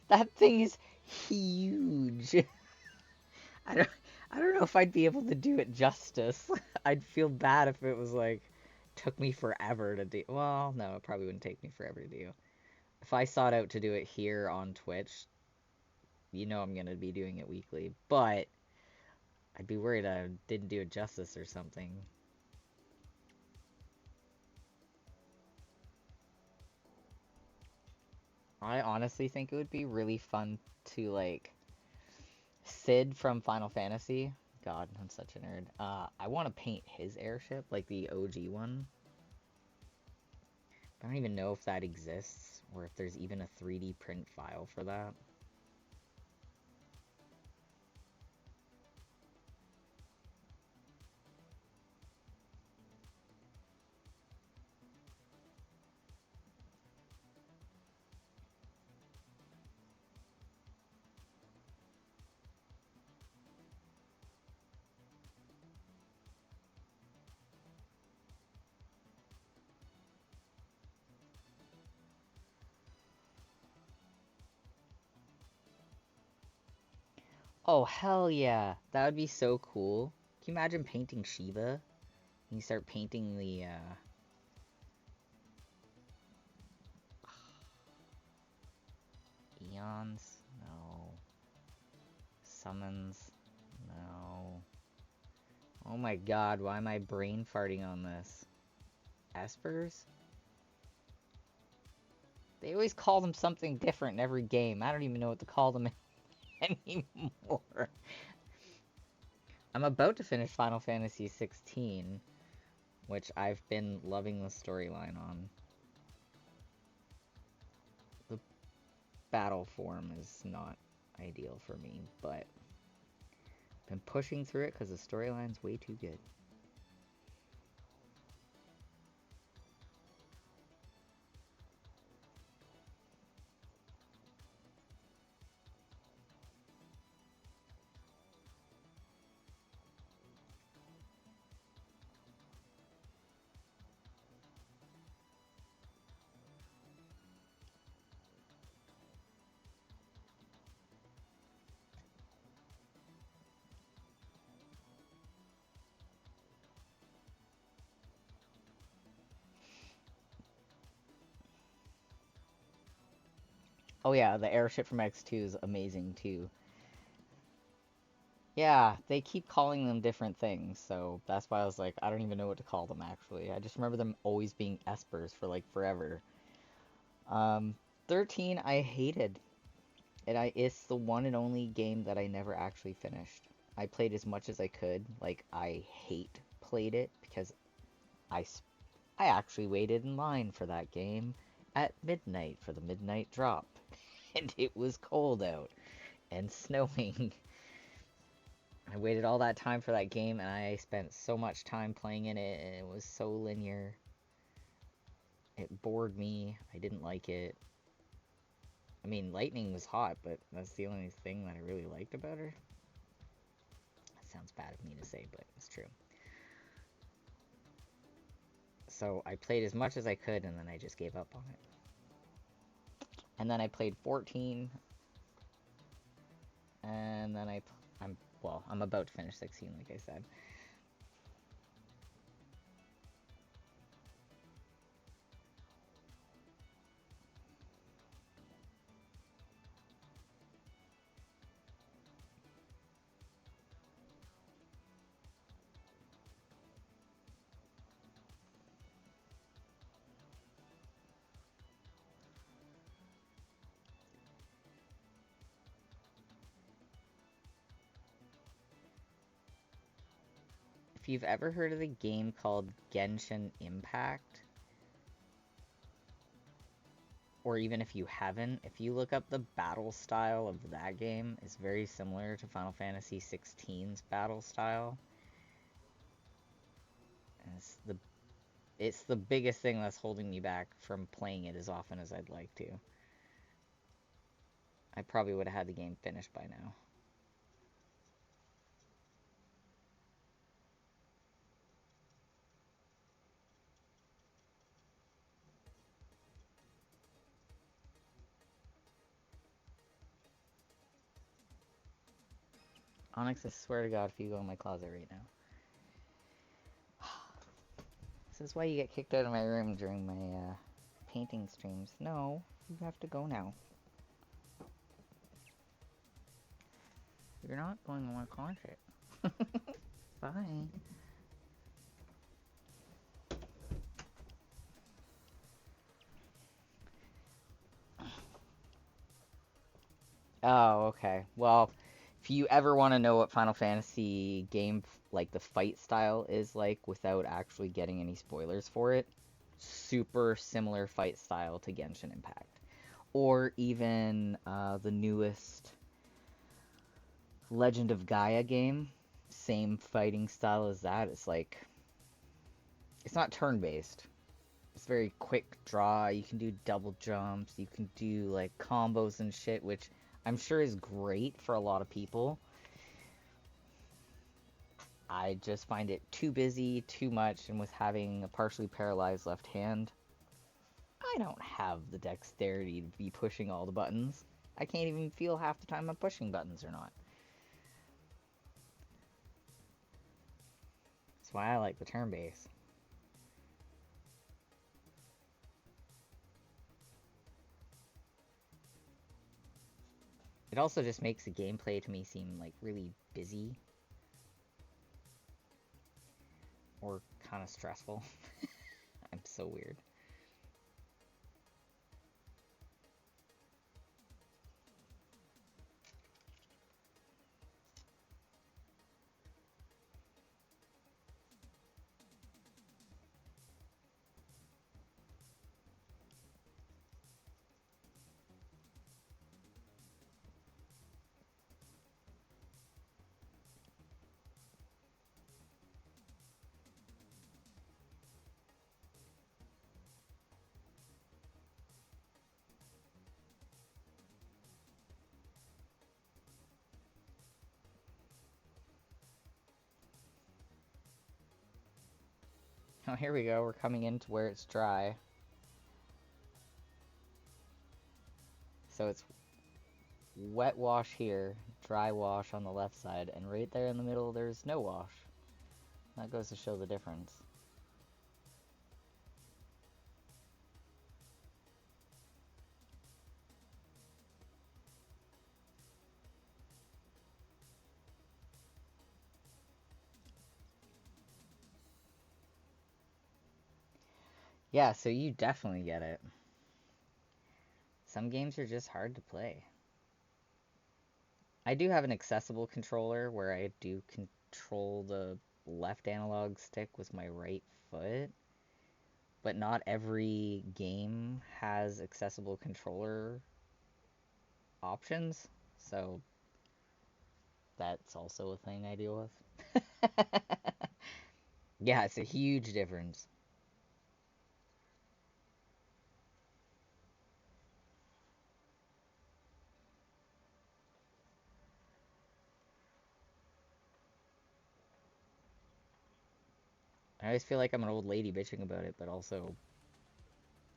Speaker 1: That thing is huge. I don't I don't know if I'd be able to do it justice. I'd feel bad if it was like took me forever to do. Well, no, it probably wouldn't take me forever to do. If I sought out to do it here on Twitch, I'm gonna be doing it weekly, but I'd be worried I didn't do it justice or something. I honestly think it would be really fun to like Sid from Final Fantasy. God, I'm such a nerd. I want to paint his airship, like the OG one. I don't even know if that exists or if there's even a 3D print file for that. Oh, hell yeah. That would be so cool. Can you imagine painting Shiva? And you start painting the, Eons? No. Summons? No. Oh my god, why am I brain farting on this? Espers? They always call them something different in every game. I don't even know what to call them anymore. I'm about to finish Final Fantasy 16, which I've been loving the storyline on. The battle form is not ideal for me, but I've been pushing through it because the storyline's way too good. Oh yeah, the airship from X2 is amazing too. Yeah, they keep calling them different things, so that's why I was like, I don't even know what to call them actually. I just remember them always being espers for like forever. Um, 13 I hated. It's the one and only game that I never actually finished. I played as much as I could. Like I hate played it because I I actually waited in line for that game at midnight for the midnight drop. And it was cold out and snowing. I waited all that time for that game and I spent so much time playing in it and it was so linear. It bored me. I didn't like it. I mean, lightning was hot, but that's the only thing that I really liked about her. That sounds bad of me to say, but it's true. So I played as much as I could and then I just gave up on it. And then I played 14 and then I'm about to finish 16 like I said. If you've ever heard of the game called Genshin Impact, or even if you haven't, if you look up the battle style of that game, it's very similar to Final Fantasy 16's battle style. And it's the biggest thing that's holding me back from playing it as often as I'd like to. I probably would have had the game finished by now. Onyx, I swear to God, if you go in my closet right now. This is why you get kicked out of my room during my painting streams. No, you have to go now. You're not going on my closet. Bye. Oh, okay. Well, if you ever want to know what Final Fantasy game, like the fight style is like without actually getting any spoilers for it, super similar fight style to Genshin Impact. Or even the newest Legend of Gaia game, same fighting style as that. It's like, it's not turn-based. It's very quick draw. You can do double jumps. You can do like combos and shit, which I'm sure is great for a lot of people. I just find it too busy, too much, and with having a partially paralyzed left hand, I don't have the dexterity to be pushing all the buttons. I can't even feel half the time I'm pushing buttons or not. That's why I like the turn base. It also just makes the gameplay to me seem like really busy or kind of stressful. I'm so weird. Oh, here we go. We're coming into where it's dry. So it's wet wash here, dry wash on the left side, and right there in the middle there's no wash. That goes to show the difference. Yeah, so you definitely get it. Some games are just hard to play. I do have an accessible controller where I do control the left analog stick with my right foot, but not every game has accessible controller options, so that's also a thing I deal with. Yeah, it's a huge difference. I always feel like I'm an old lady bitching about it, but also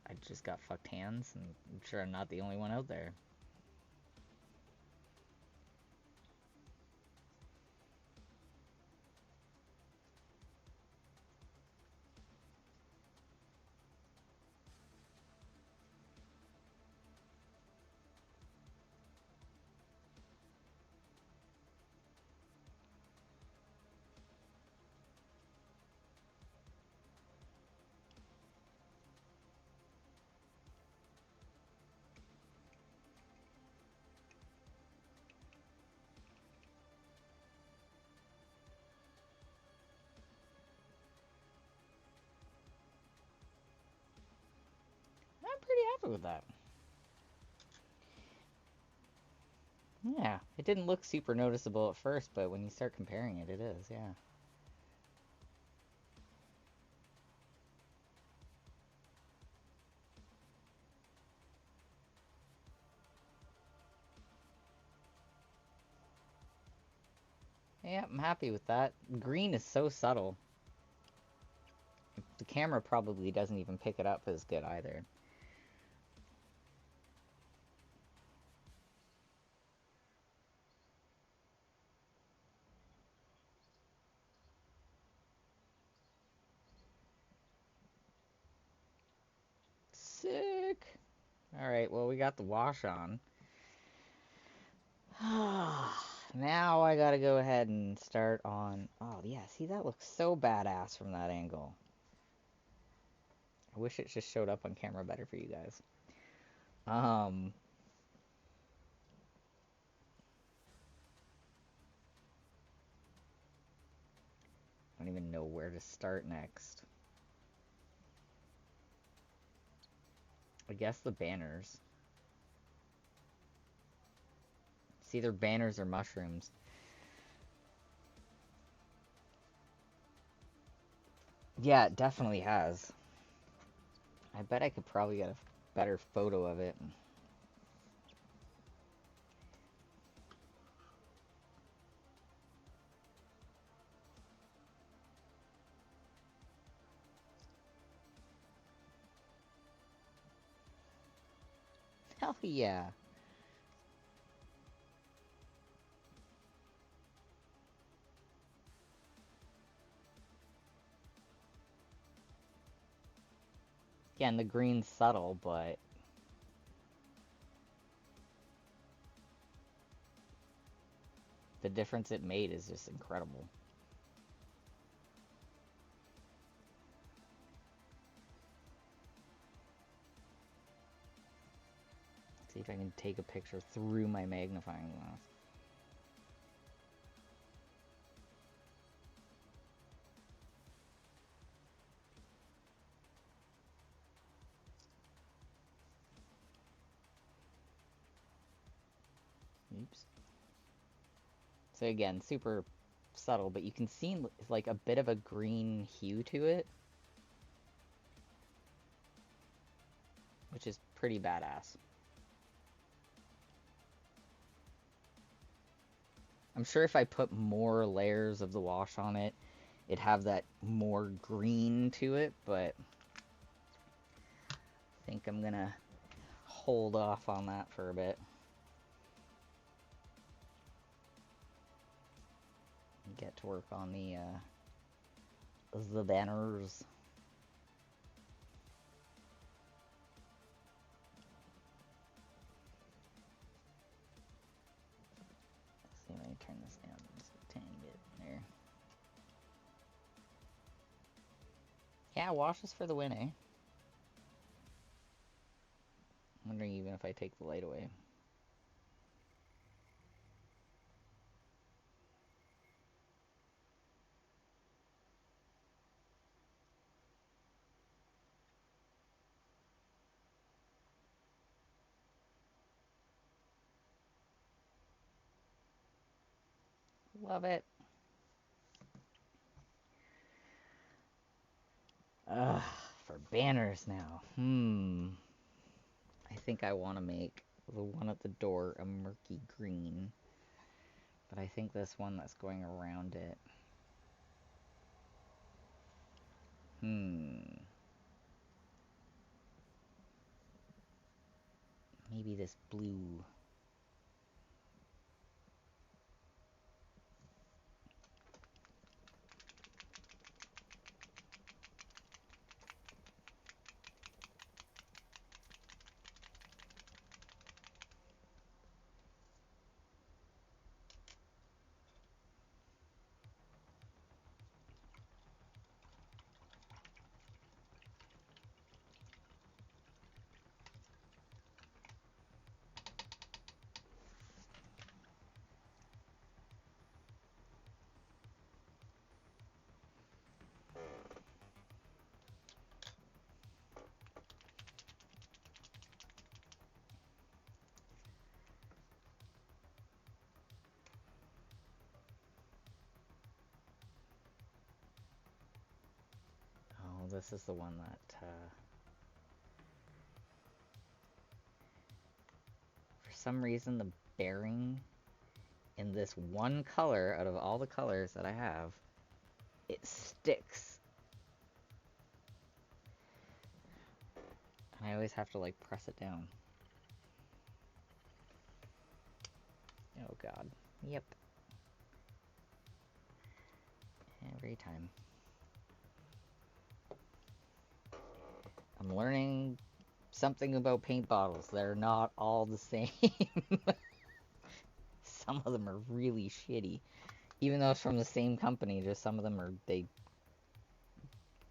Speaker 1: I just got fucked hands, and I'm sure I'm not the only one out there. I'm pretty happy with that. Yeah, it didn't look super noticeable at first, but when you start comparing it, it is, yeah. Yeah, I'm happy with that. Green is so subtle. The camera probably doesn't even pick it up as good either. heck? Alright, well, we got the wash on. Now I gotta go ahead and start on... Oh, yeah, see, that looks so badass from that angle. I wish it just showed up on camera better for you guys. I don't even know where to start next. I guess the banners. It's either banners or mushrooms. Yeah, it definitely has. I bet I could probably get a better photo of it. Hell yeah. Yeah, and the green's subtle, but... the difference it made is just incredible. Let's see if I can take a picture through my magnifying glass. Oops. So again, super subtle, but you can see like a bit of a green hue to it, which is pretty badass. I'm sure if I put more layers of the wash on it, it'd have that more green to it, but I think I'm gonna hold off on that for a bit. Get to work on the banners. Let's see, let me turn this down just a tiny bit there. Yeah, washes for the win, eh? I'm wondering even if I take the light away. Love it. For banners now. I think I want to make the one at the door a murky green. But I think this one that's going around it. Maybe this blue. Oh, this is the one that, for some reason, the bearing in this one color, out of all the colors that I have, it sticks. And I always have to, like, press it down. Oh, God. Yep. Every time. I'm learning something about paint bottles. They're not all the same. Some of them are really shitty. Even though it's from the same company, just some of them they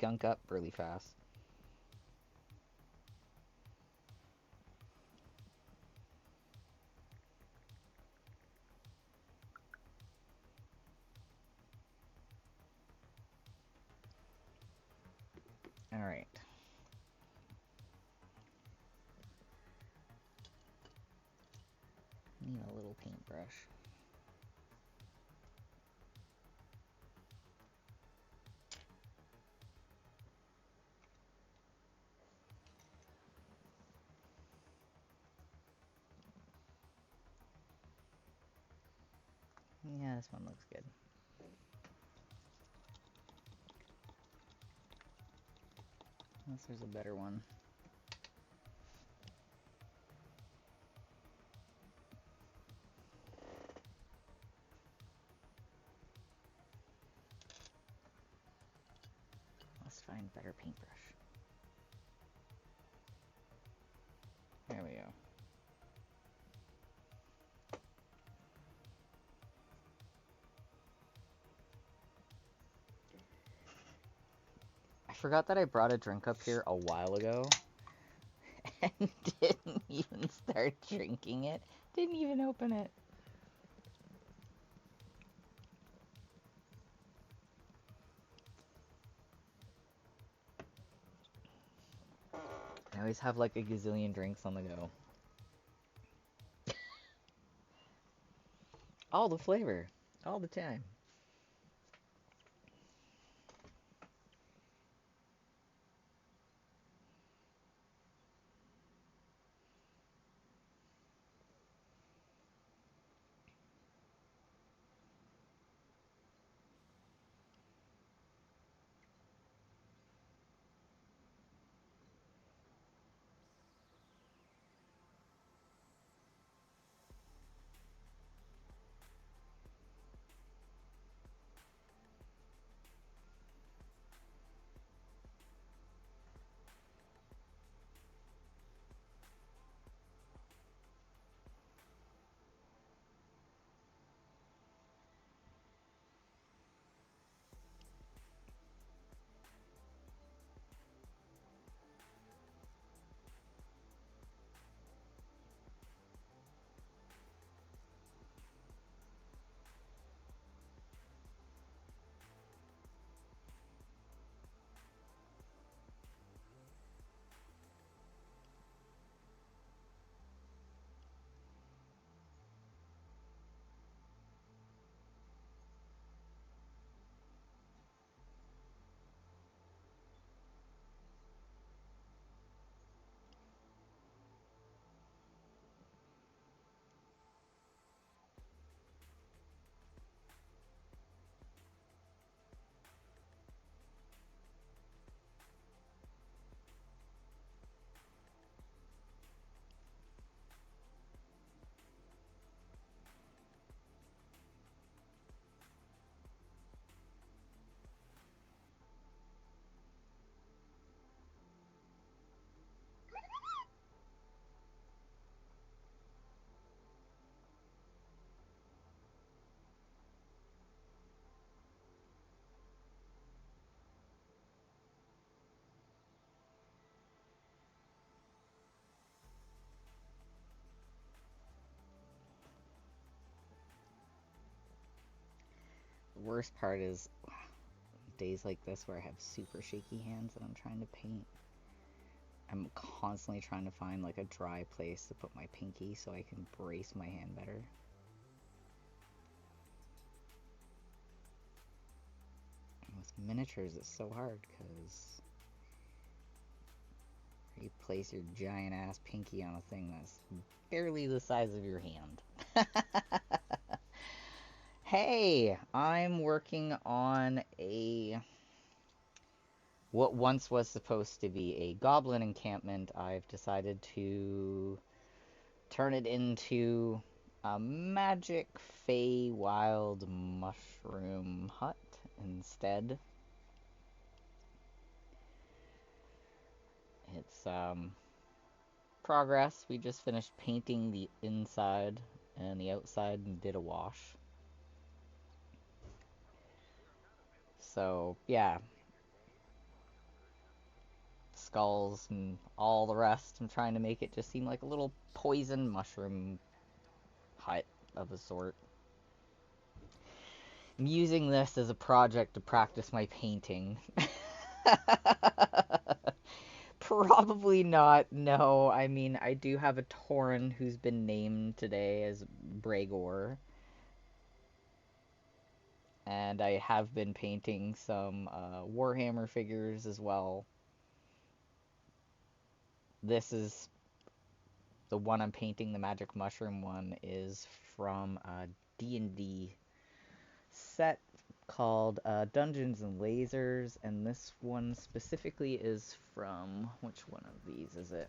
Speaker 1: gunk up really fast. Alright. Need a little paintbrush. Yeah, this one looks good. Unless there's a better one. Let's find better paintbrush. There we go. I forgot that I brought a drink up here a while ago and didn't even start drinking it. Didn't even open it. I always have like a gazillion drinks on the go. All the flavor. All the time. The worst part is days like this where I have super shaky hands and I'm trying to paint. I'm constantly trying to find like a dry place to put my pinky so I can brace my hand better. And with miniatures it's so hard because you place your giant ass pinky on a thing that's barely the size of your hand. Hey, I'm working on what once was supposed to be a goblin encampment. I've decided to turn it into a magic fey wild mushroom hut instead. It's progress. We just finished painting the inside and the outside and did a wash. So, yeah. Skulls and all the rest. I'm trying to make it just seem like a little poison mushroom hut of a sort. I'm using this as a project to practice my painting. Probably not, no. I mean, I do have a Tauren who's been named today as Bregor. And I have been painting some Warhammer figures as well. This is the one I'm painting, the Magic Mushroom one, is from a D&D set called Dungeons and Lasers, and this one specifically is from, which one of these is it?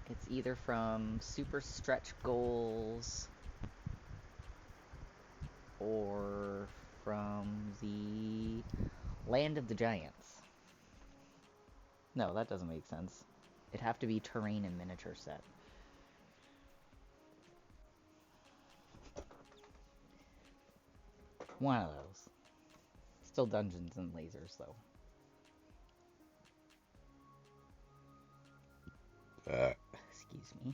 Speaker 1: It's either from Super Stretch Goals or from the Land of the Giants. No, that doesn't make sense. It'd have to be Terrain and Miniature set. One of those. Still Dungeons and Lasers, though. Excuse me.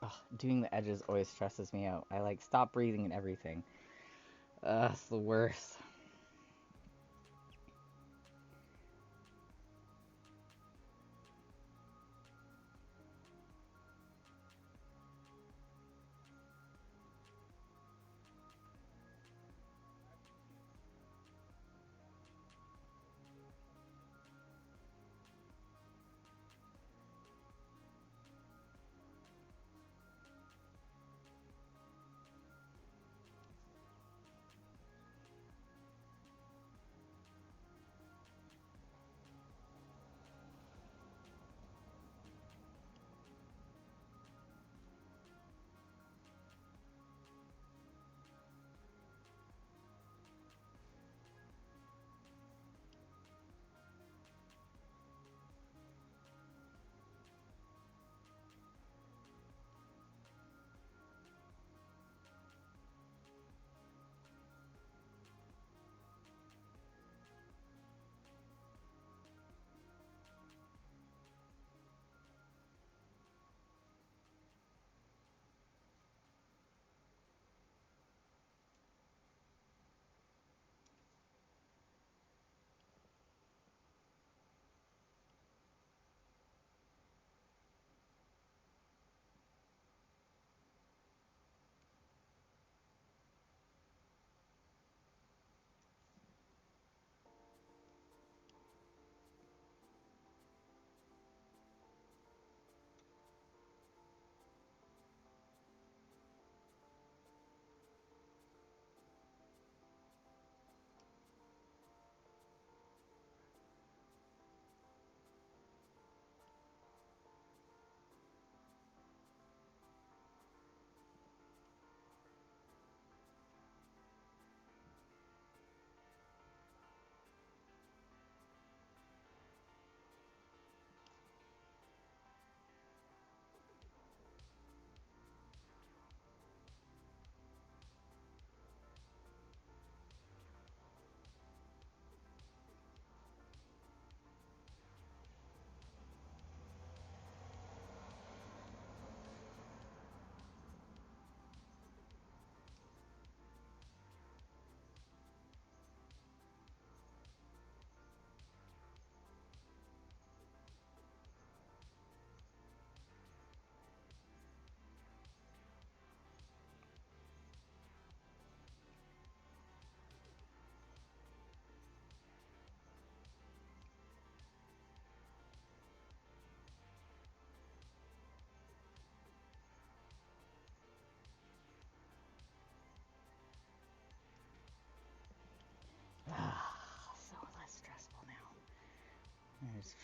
Speaker 1: Ugh, doing the edges always stresses me out. I like stop breathing and everything. It's the worst.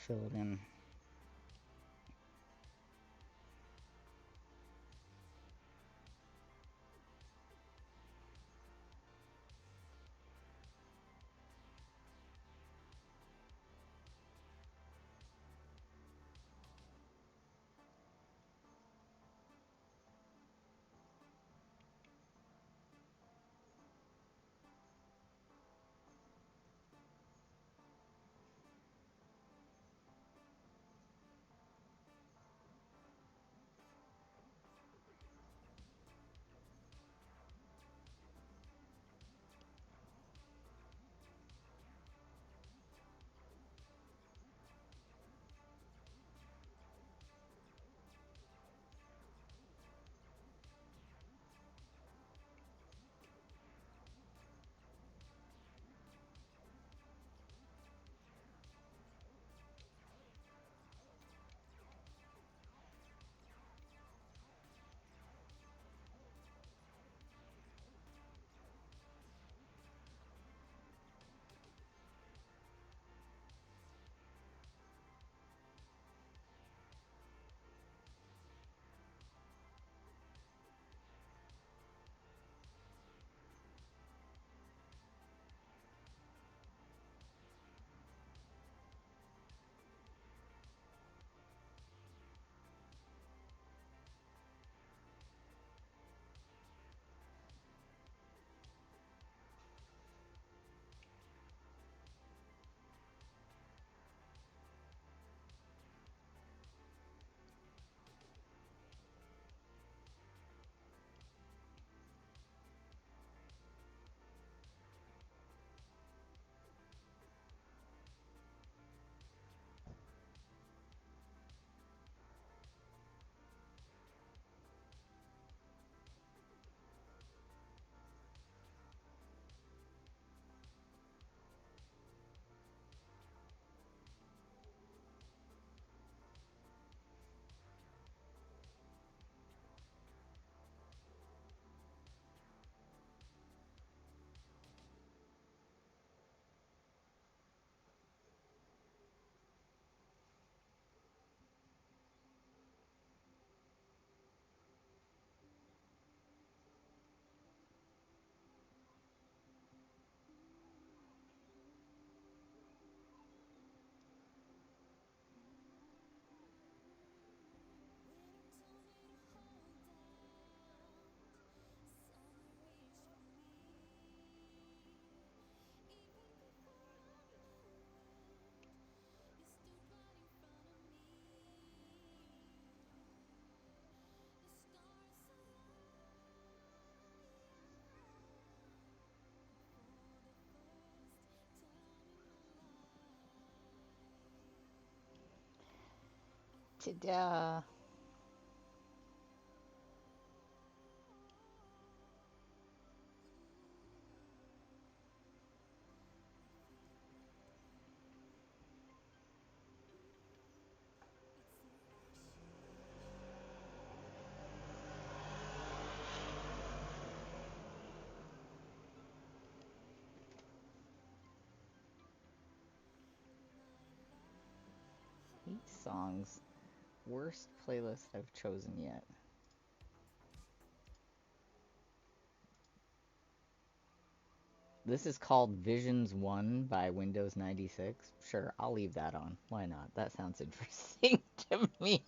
Speaker 1: fill it in. Ta-da! Eight songs. Worst playlist I've chosen yet. This is called Visions 1 by Windows 96. Sure, I'll leave that on. Why not? That sounds interesting to me.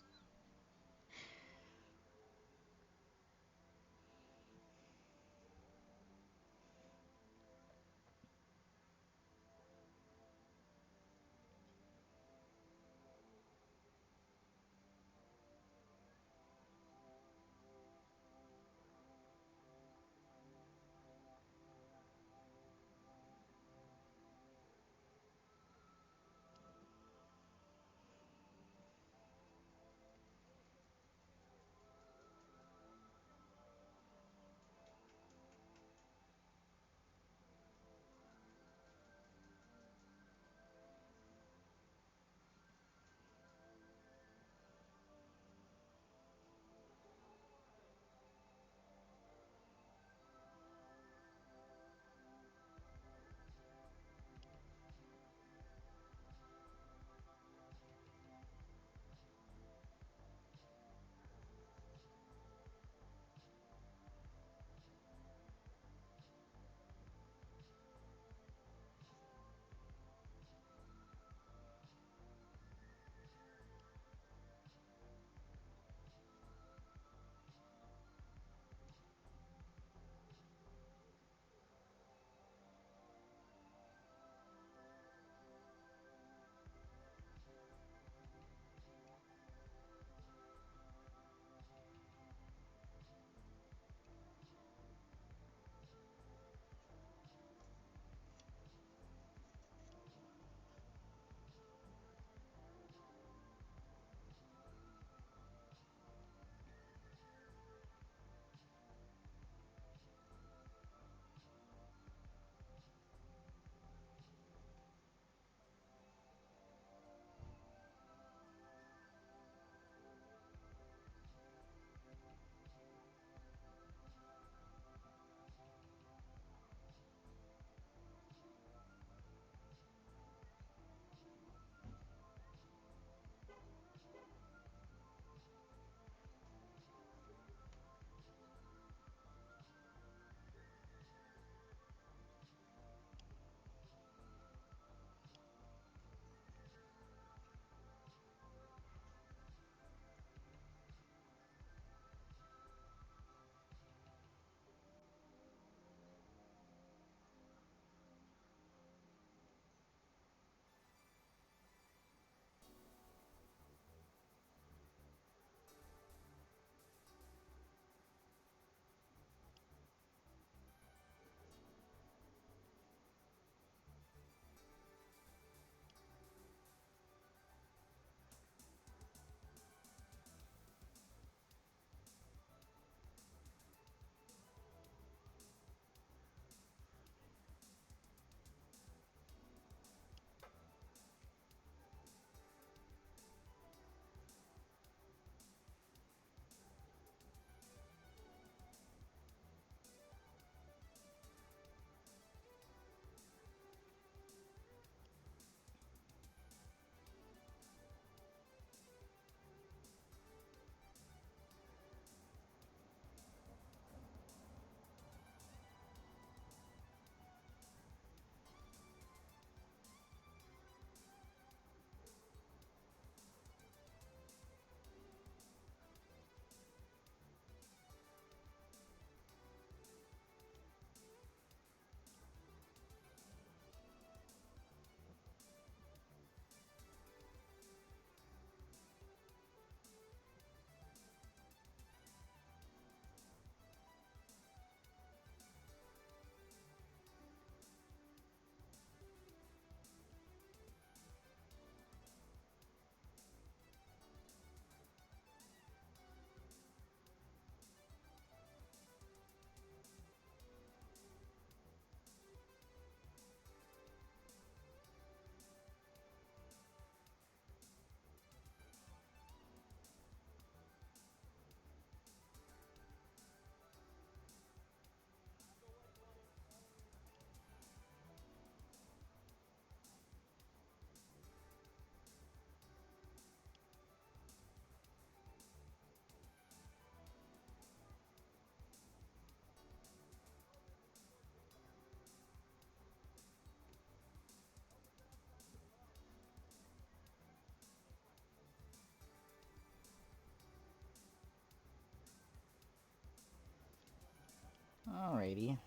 Speaker 1: Alrighty.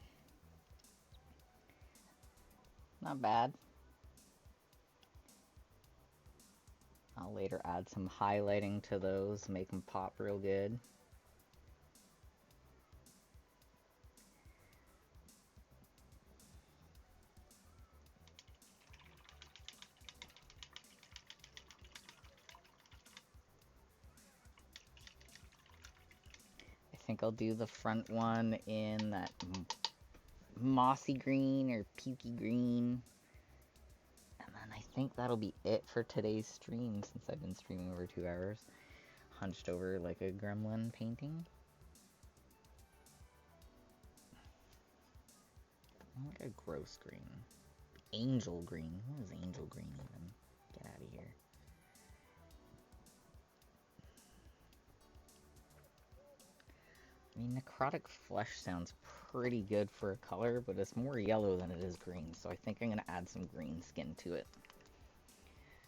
Speaker 1: Not bad. I'll later add some highlighting to those, make them pop real good. I think I'll do the front one in that mossy green or pukey green. And then I think that'll be it for today's stream, since I've been streaming over 2 hours. Hunched over like a gremlin painting. Like a gross green. Angel green. What is angel green even? Get out of here. I mean, necrotic flesh sounds pretty good for a color, but it's more yellow than it is green, so I think I'm going to add some green skin to it.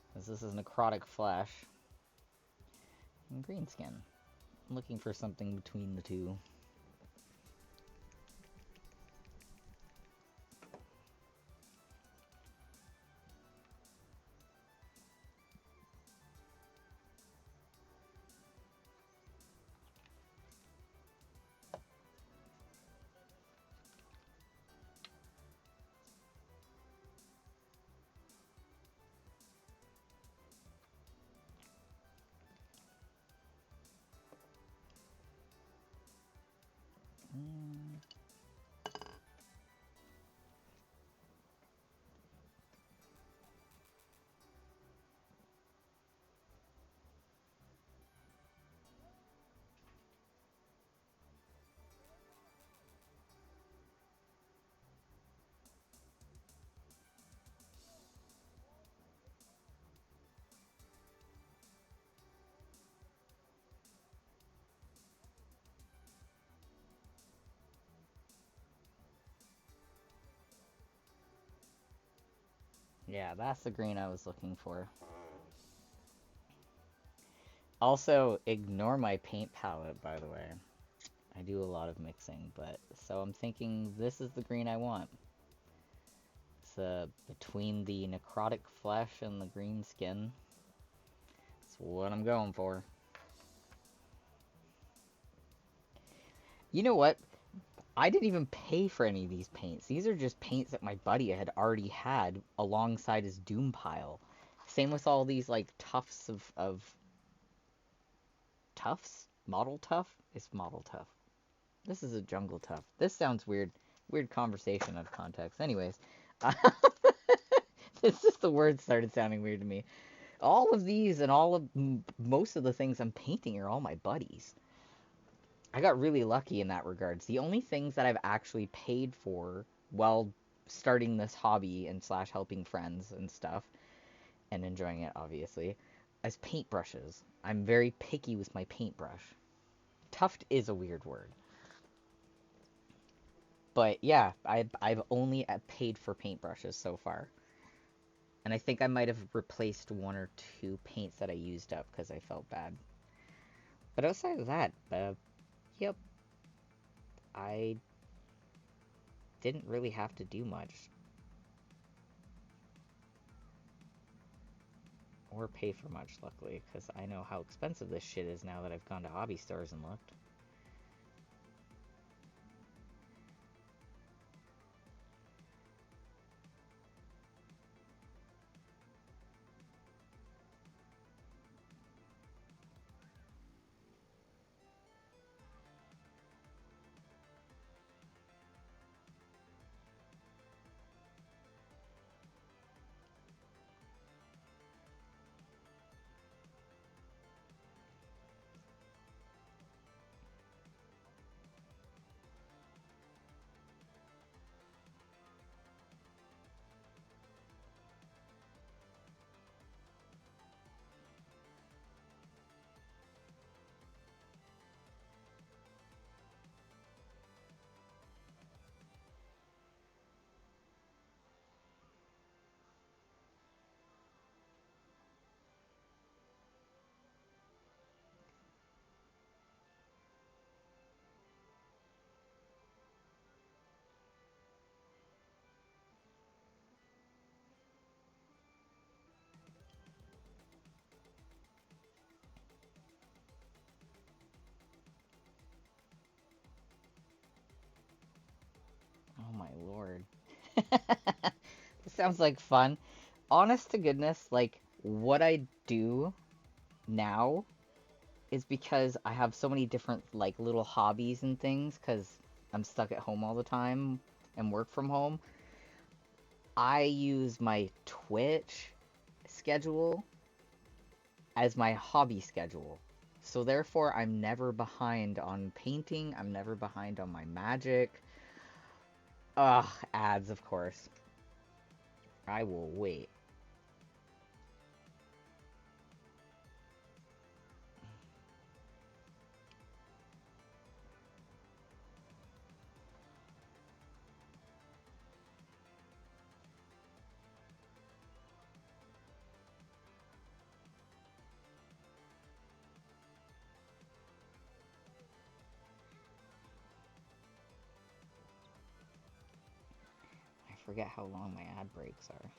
Speaker 1: Because this is necrotic flesh and green skin. I'm looking for something between the two. Yeah, that's the green I was looking for. Also, ignore my paint palette, by the way. I do a lot of mixing, but so I'm thinking this is the green I want. It's between the necrotic flesh and the green skin. That's what I'm going for. You know what? I didn't even pay for any of these paints. These are just paints that my buddy had already had alongside his Doom pile. Same with all these, like, tufts of... Tufts? Model tuff? It's model tuff. This is a jungle tuff. This sounds weird. Weird conversation out of context. Anyways. It's just the words started sounding weird to me. All of these and most of the things I'm painting are all my buddies. I got really lucky in that regards. The only things that I've actually paid for while starting this hobby and / helping friends and stuff, and enjoying it, obviously, is paintbrushes. I'm very picky with my paintbrush. Tuft is a weird word. But yeah, I've only paid for paintbrushes so far. And I think I might have replaced 1 or 2 paints that I used up because I felt bad. But outside of that, yep, I didn't really have to do much. Or pay for much, luckily, because I know how expensive this shit is now that I've gone to hobby stores and looked. my lord. This sounds like fun. Honest to goodness, like, what I do now is because I have so many different, like, little hobbies and things, because I'm stuck at home all the time and work from home. I use my Twitch schedule as my hobby schedule. So therefore, I'm never behind on painting. I'm never behind on my magic. Ugh, ads, of course. I will wait. I forget how long my ad breaks are.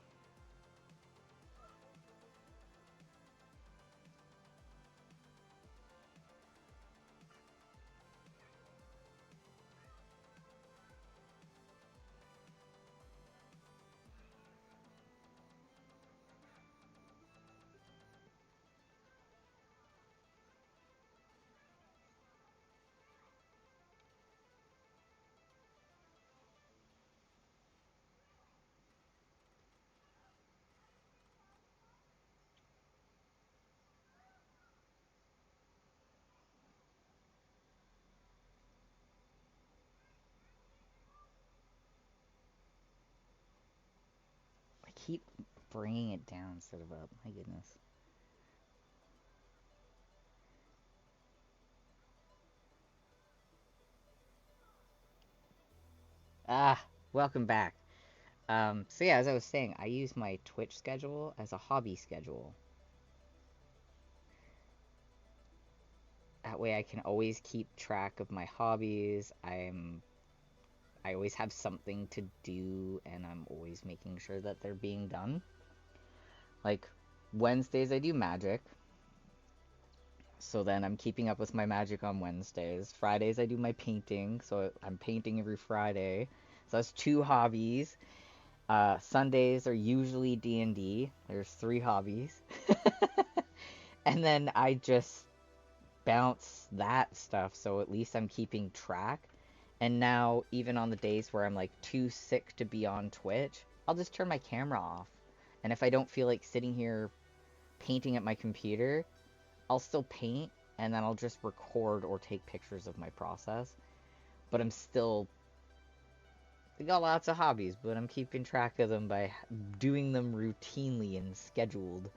Speaker 1: I keep bringing it down instead of up. My goodness. Ah, welcome back. So yeah, as I was saying, I use my Twitch schedule as a hobby schedule. That way I can always keep track of my hobbies. I always have something to do, and I'm always making sure that they're being done. Like, Wednesdays I do magic, so then I'm keeping up with my magic on Wednesdays. Fridays I do my painting, so I'm painting every Friday. So that's 2 hobbies. Sundays are usually D&D. There's 3 hobbies. And then I just bounce that stuff, so at least I'm keeping track. And now, even on the days where I'm like too sick to be on Twitch, I'll just turn my camera off. And if I don't feel like sitting here painting at my computer, I'll still paint, and then I'll just record or take pictures of my process. But I'm still... I got lots of hobbies, but I'm keeping track of them by doing them routinely and scheduled.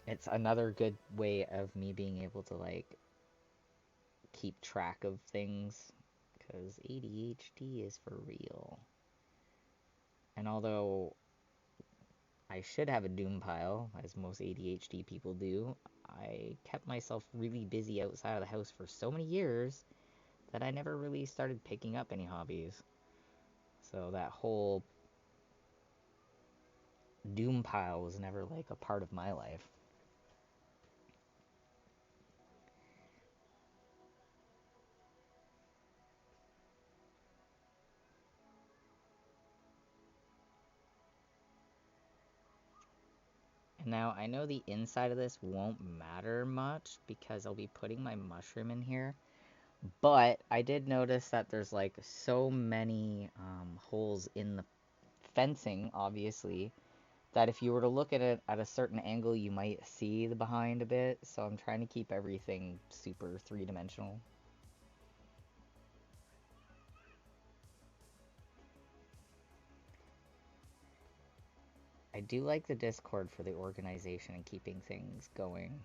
Speaker 1: It's another good way of me being able to, like, keep track of things, because ADHD is for real. And although I should have a doom pile, as most ADHD people do, I kept myself really busy outside of the house for so many years that I never really started picking up any hobbies. So that whole doom pile was never like a part of my life. And now I know the inside of this won't matter much because I'll be putting my mushroom in here. But I did notice that there's like so many holes in the fencing, obviously, that if you were to look at it at a certain angle, you might see the behind a bit. So I'm trying to keep everything super three-dimensional. I do like the Discord for the organization and keeping things going.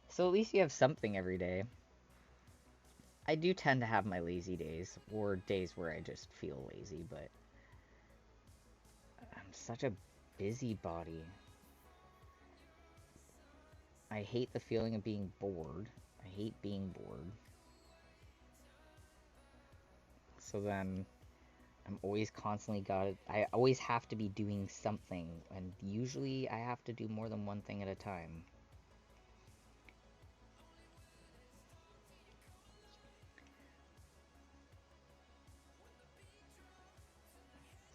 Speaker 1: So at least you have something every day. I do tend to have my lazy days, or days where I just feel lazy, but I'm such a busybody. I hate the feeling of being bored. I hate being bored. So then I'm always constantly I always have to be doing something, and usually I have to do more than one thing at a time.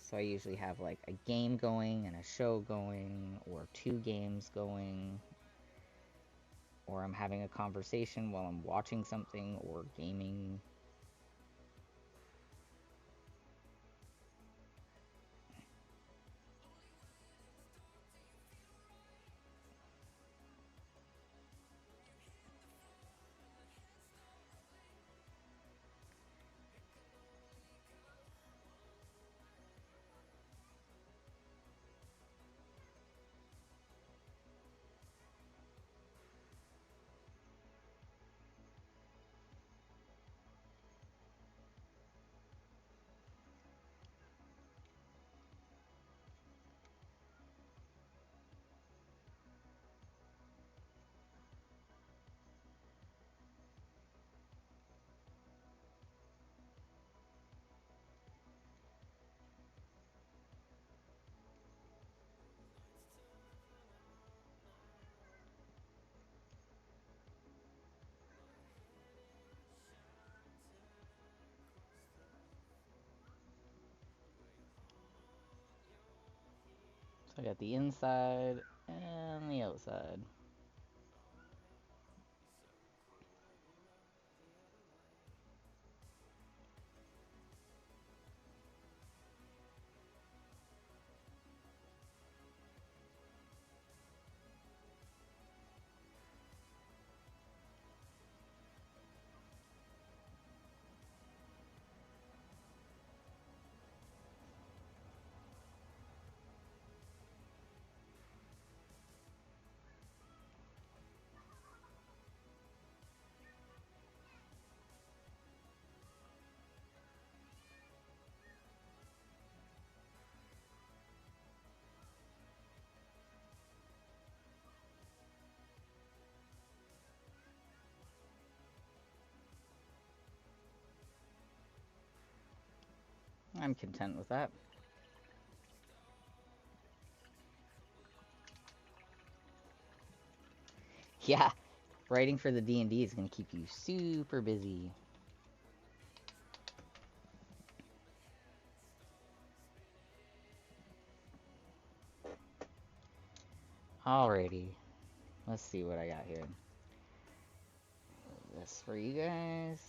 Speaker 1: So I usually have like a game going and a show going, or 2 games going, or I'm having a conversation while I'm watching something or gaming. So I got the inside and the outside. I'm content with that. Yeah, writing for the D&D is going to keep you super busy. Alrighty, let's see what I got here. This for you guys.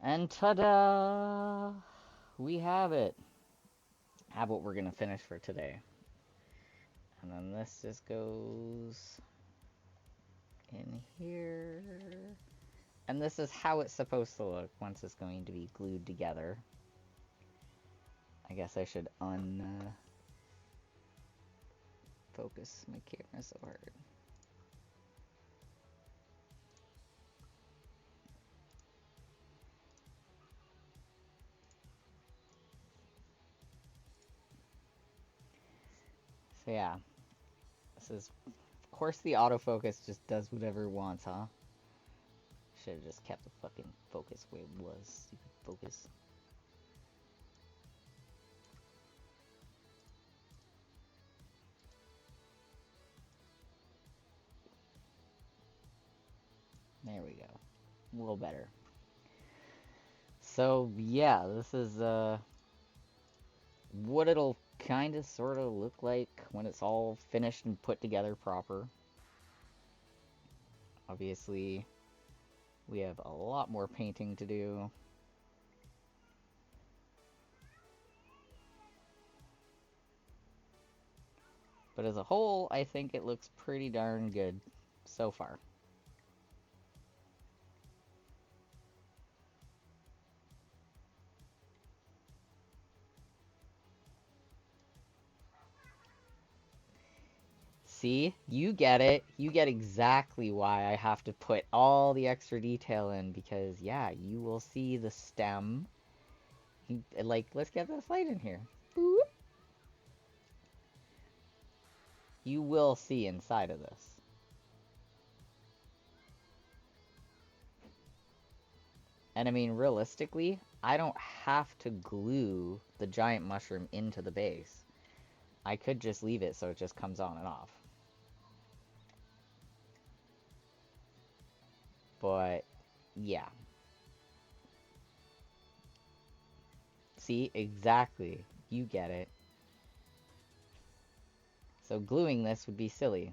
Speaker 1: And ta-da! We have it. Have what we're going to finish for today. And then this just goes in here. And this is how it's supposed to look once it's going to be glued together. I guess I should focus my camera so hard. So yeah, this is, of course the autofocus just does whatever it wants, huh? Should have just kept the fucking focus where it was. Stupid focus. There we go. A little better. So yeah, this is what it'll kind of sort of look like when it's all finished and put together proper. Obviously, we have a lot more painting to do. But as a whole, I think it looks pretty darn good so far. See? You get it. You get exactly why I have to put all the extra detail in, because, yeah, you will see the stem. Like, let's get this light in here. Boop. You will see inside of this. And I mean, realistically, I don't have to glue the giant mushroom into the base. I could just leave it so it just comes on and off. But, yeah. See? Exactly. You get it. So gluing this would be silly.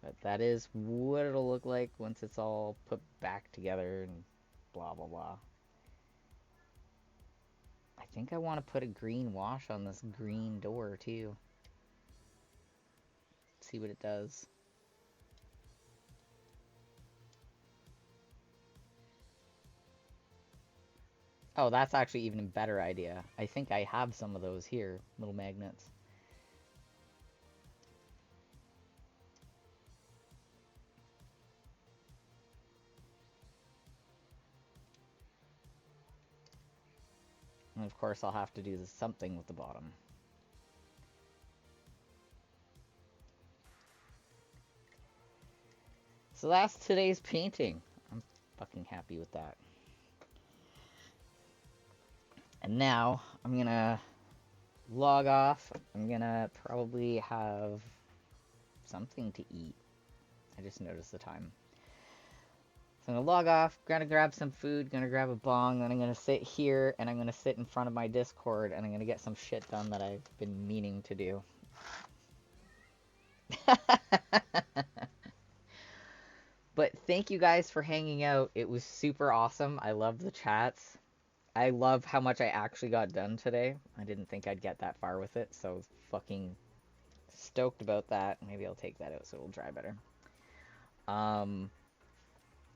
Speaker 1: But that is what it'll look like once it's all put back together and blah, blah, blah. I think I want to put a green wash on this green door, too. See what it does. Oh, that's actually even a better idea. I think I have some of those here, little magnets. And of course, I'll have to do something with the bottom. So that's today's painting. I'm fucking happy with that. And now, I'm gonna log off. I'm gonna probably have something to eat. I just noticed the time. So I'm gonna log off, gonna grab some food, gonna grab a bong, then I'm gonna sit here and I'm gonna sit in front of my Discord and I'm gonna get some shit done that I've been meaning to do. But thank you guys for hanging out. It was super awesome. I love the chats. I love how much I actually got done today. I didn't think I'd get that far with it, so I was fucking stoked about that. Maybe I'll take that out so it'll dry better.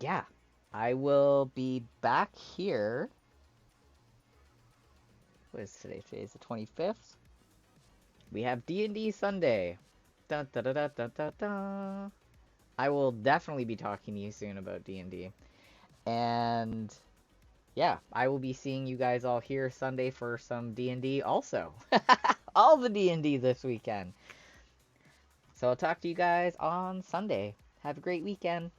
Speaker 1: Yeah. I will be back here. What is today? Today's the 25th. We have D&D Sunday. Dun, dun, dun, dun, dun, dun, dun. I will definitely be talking to you soon about D&D. And yeah, I will be seeing you guys all here Sunday for some D&D also. All the D&D this weekend. So I'll talk to you guys on Sunday. Have a great weekend.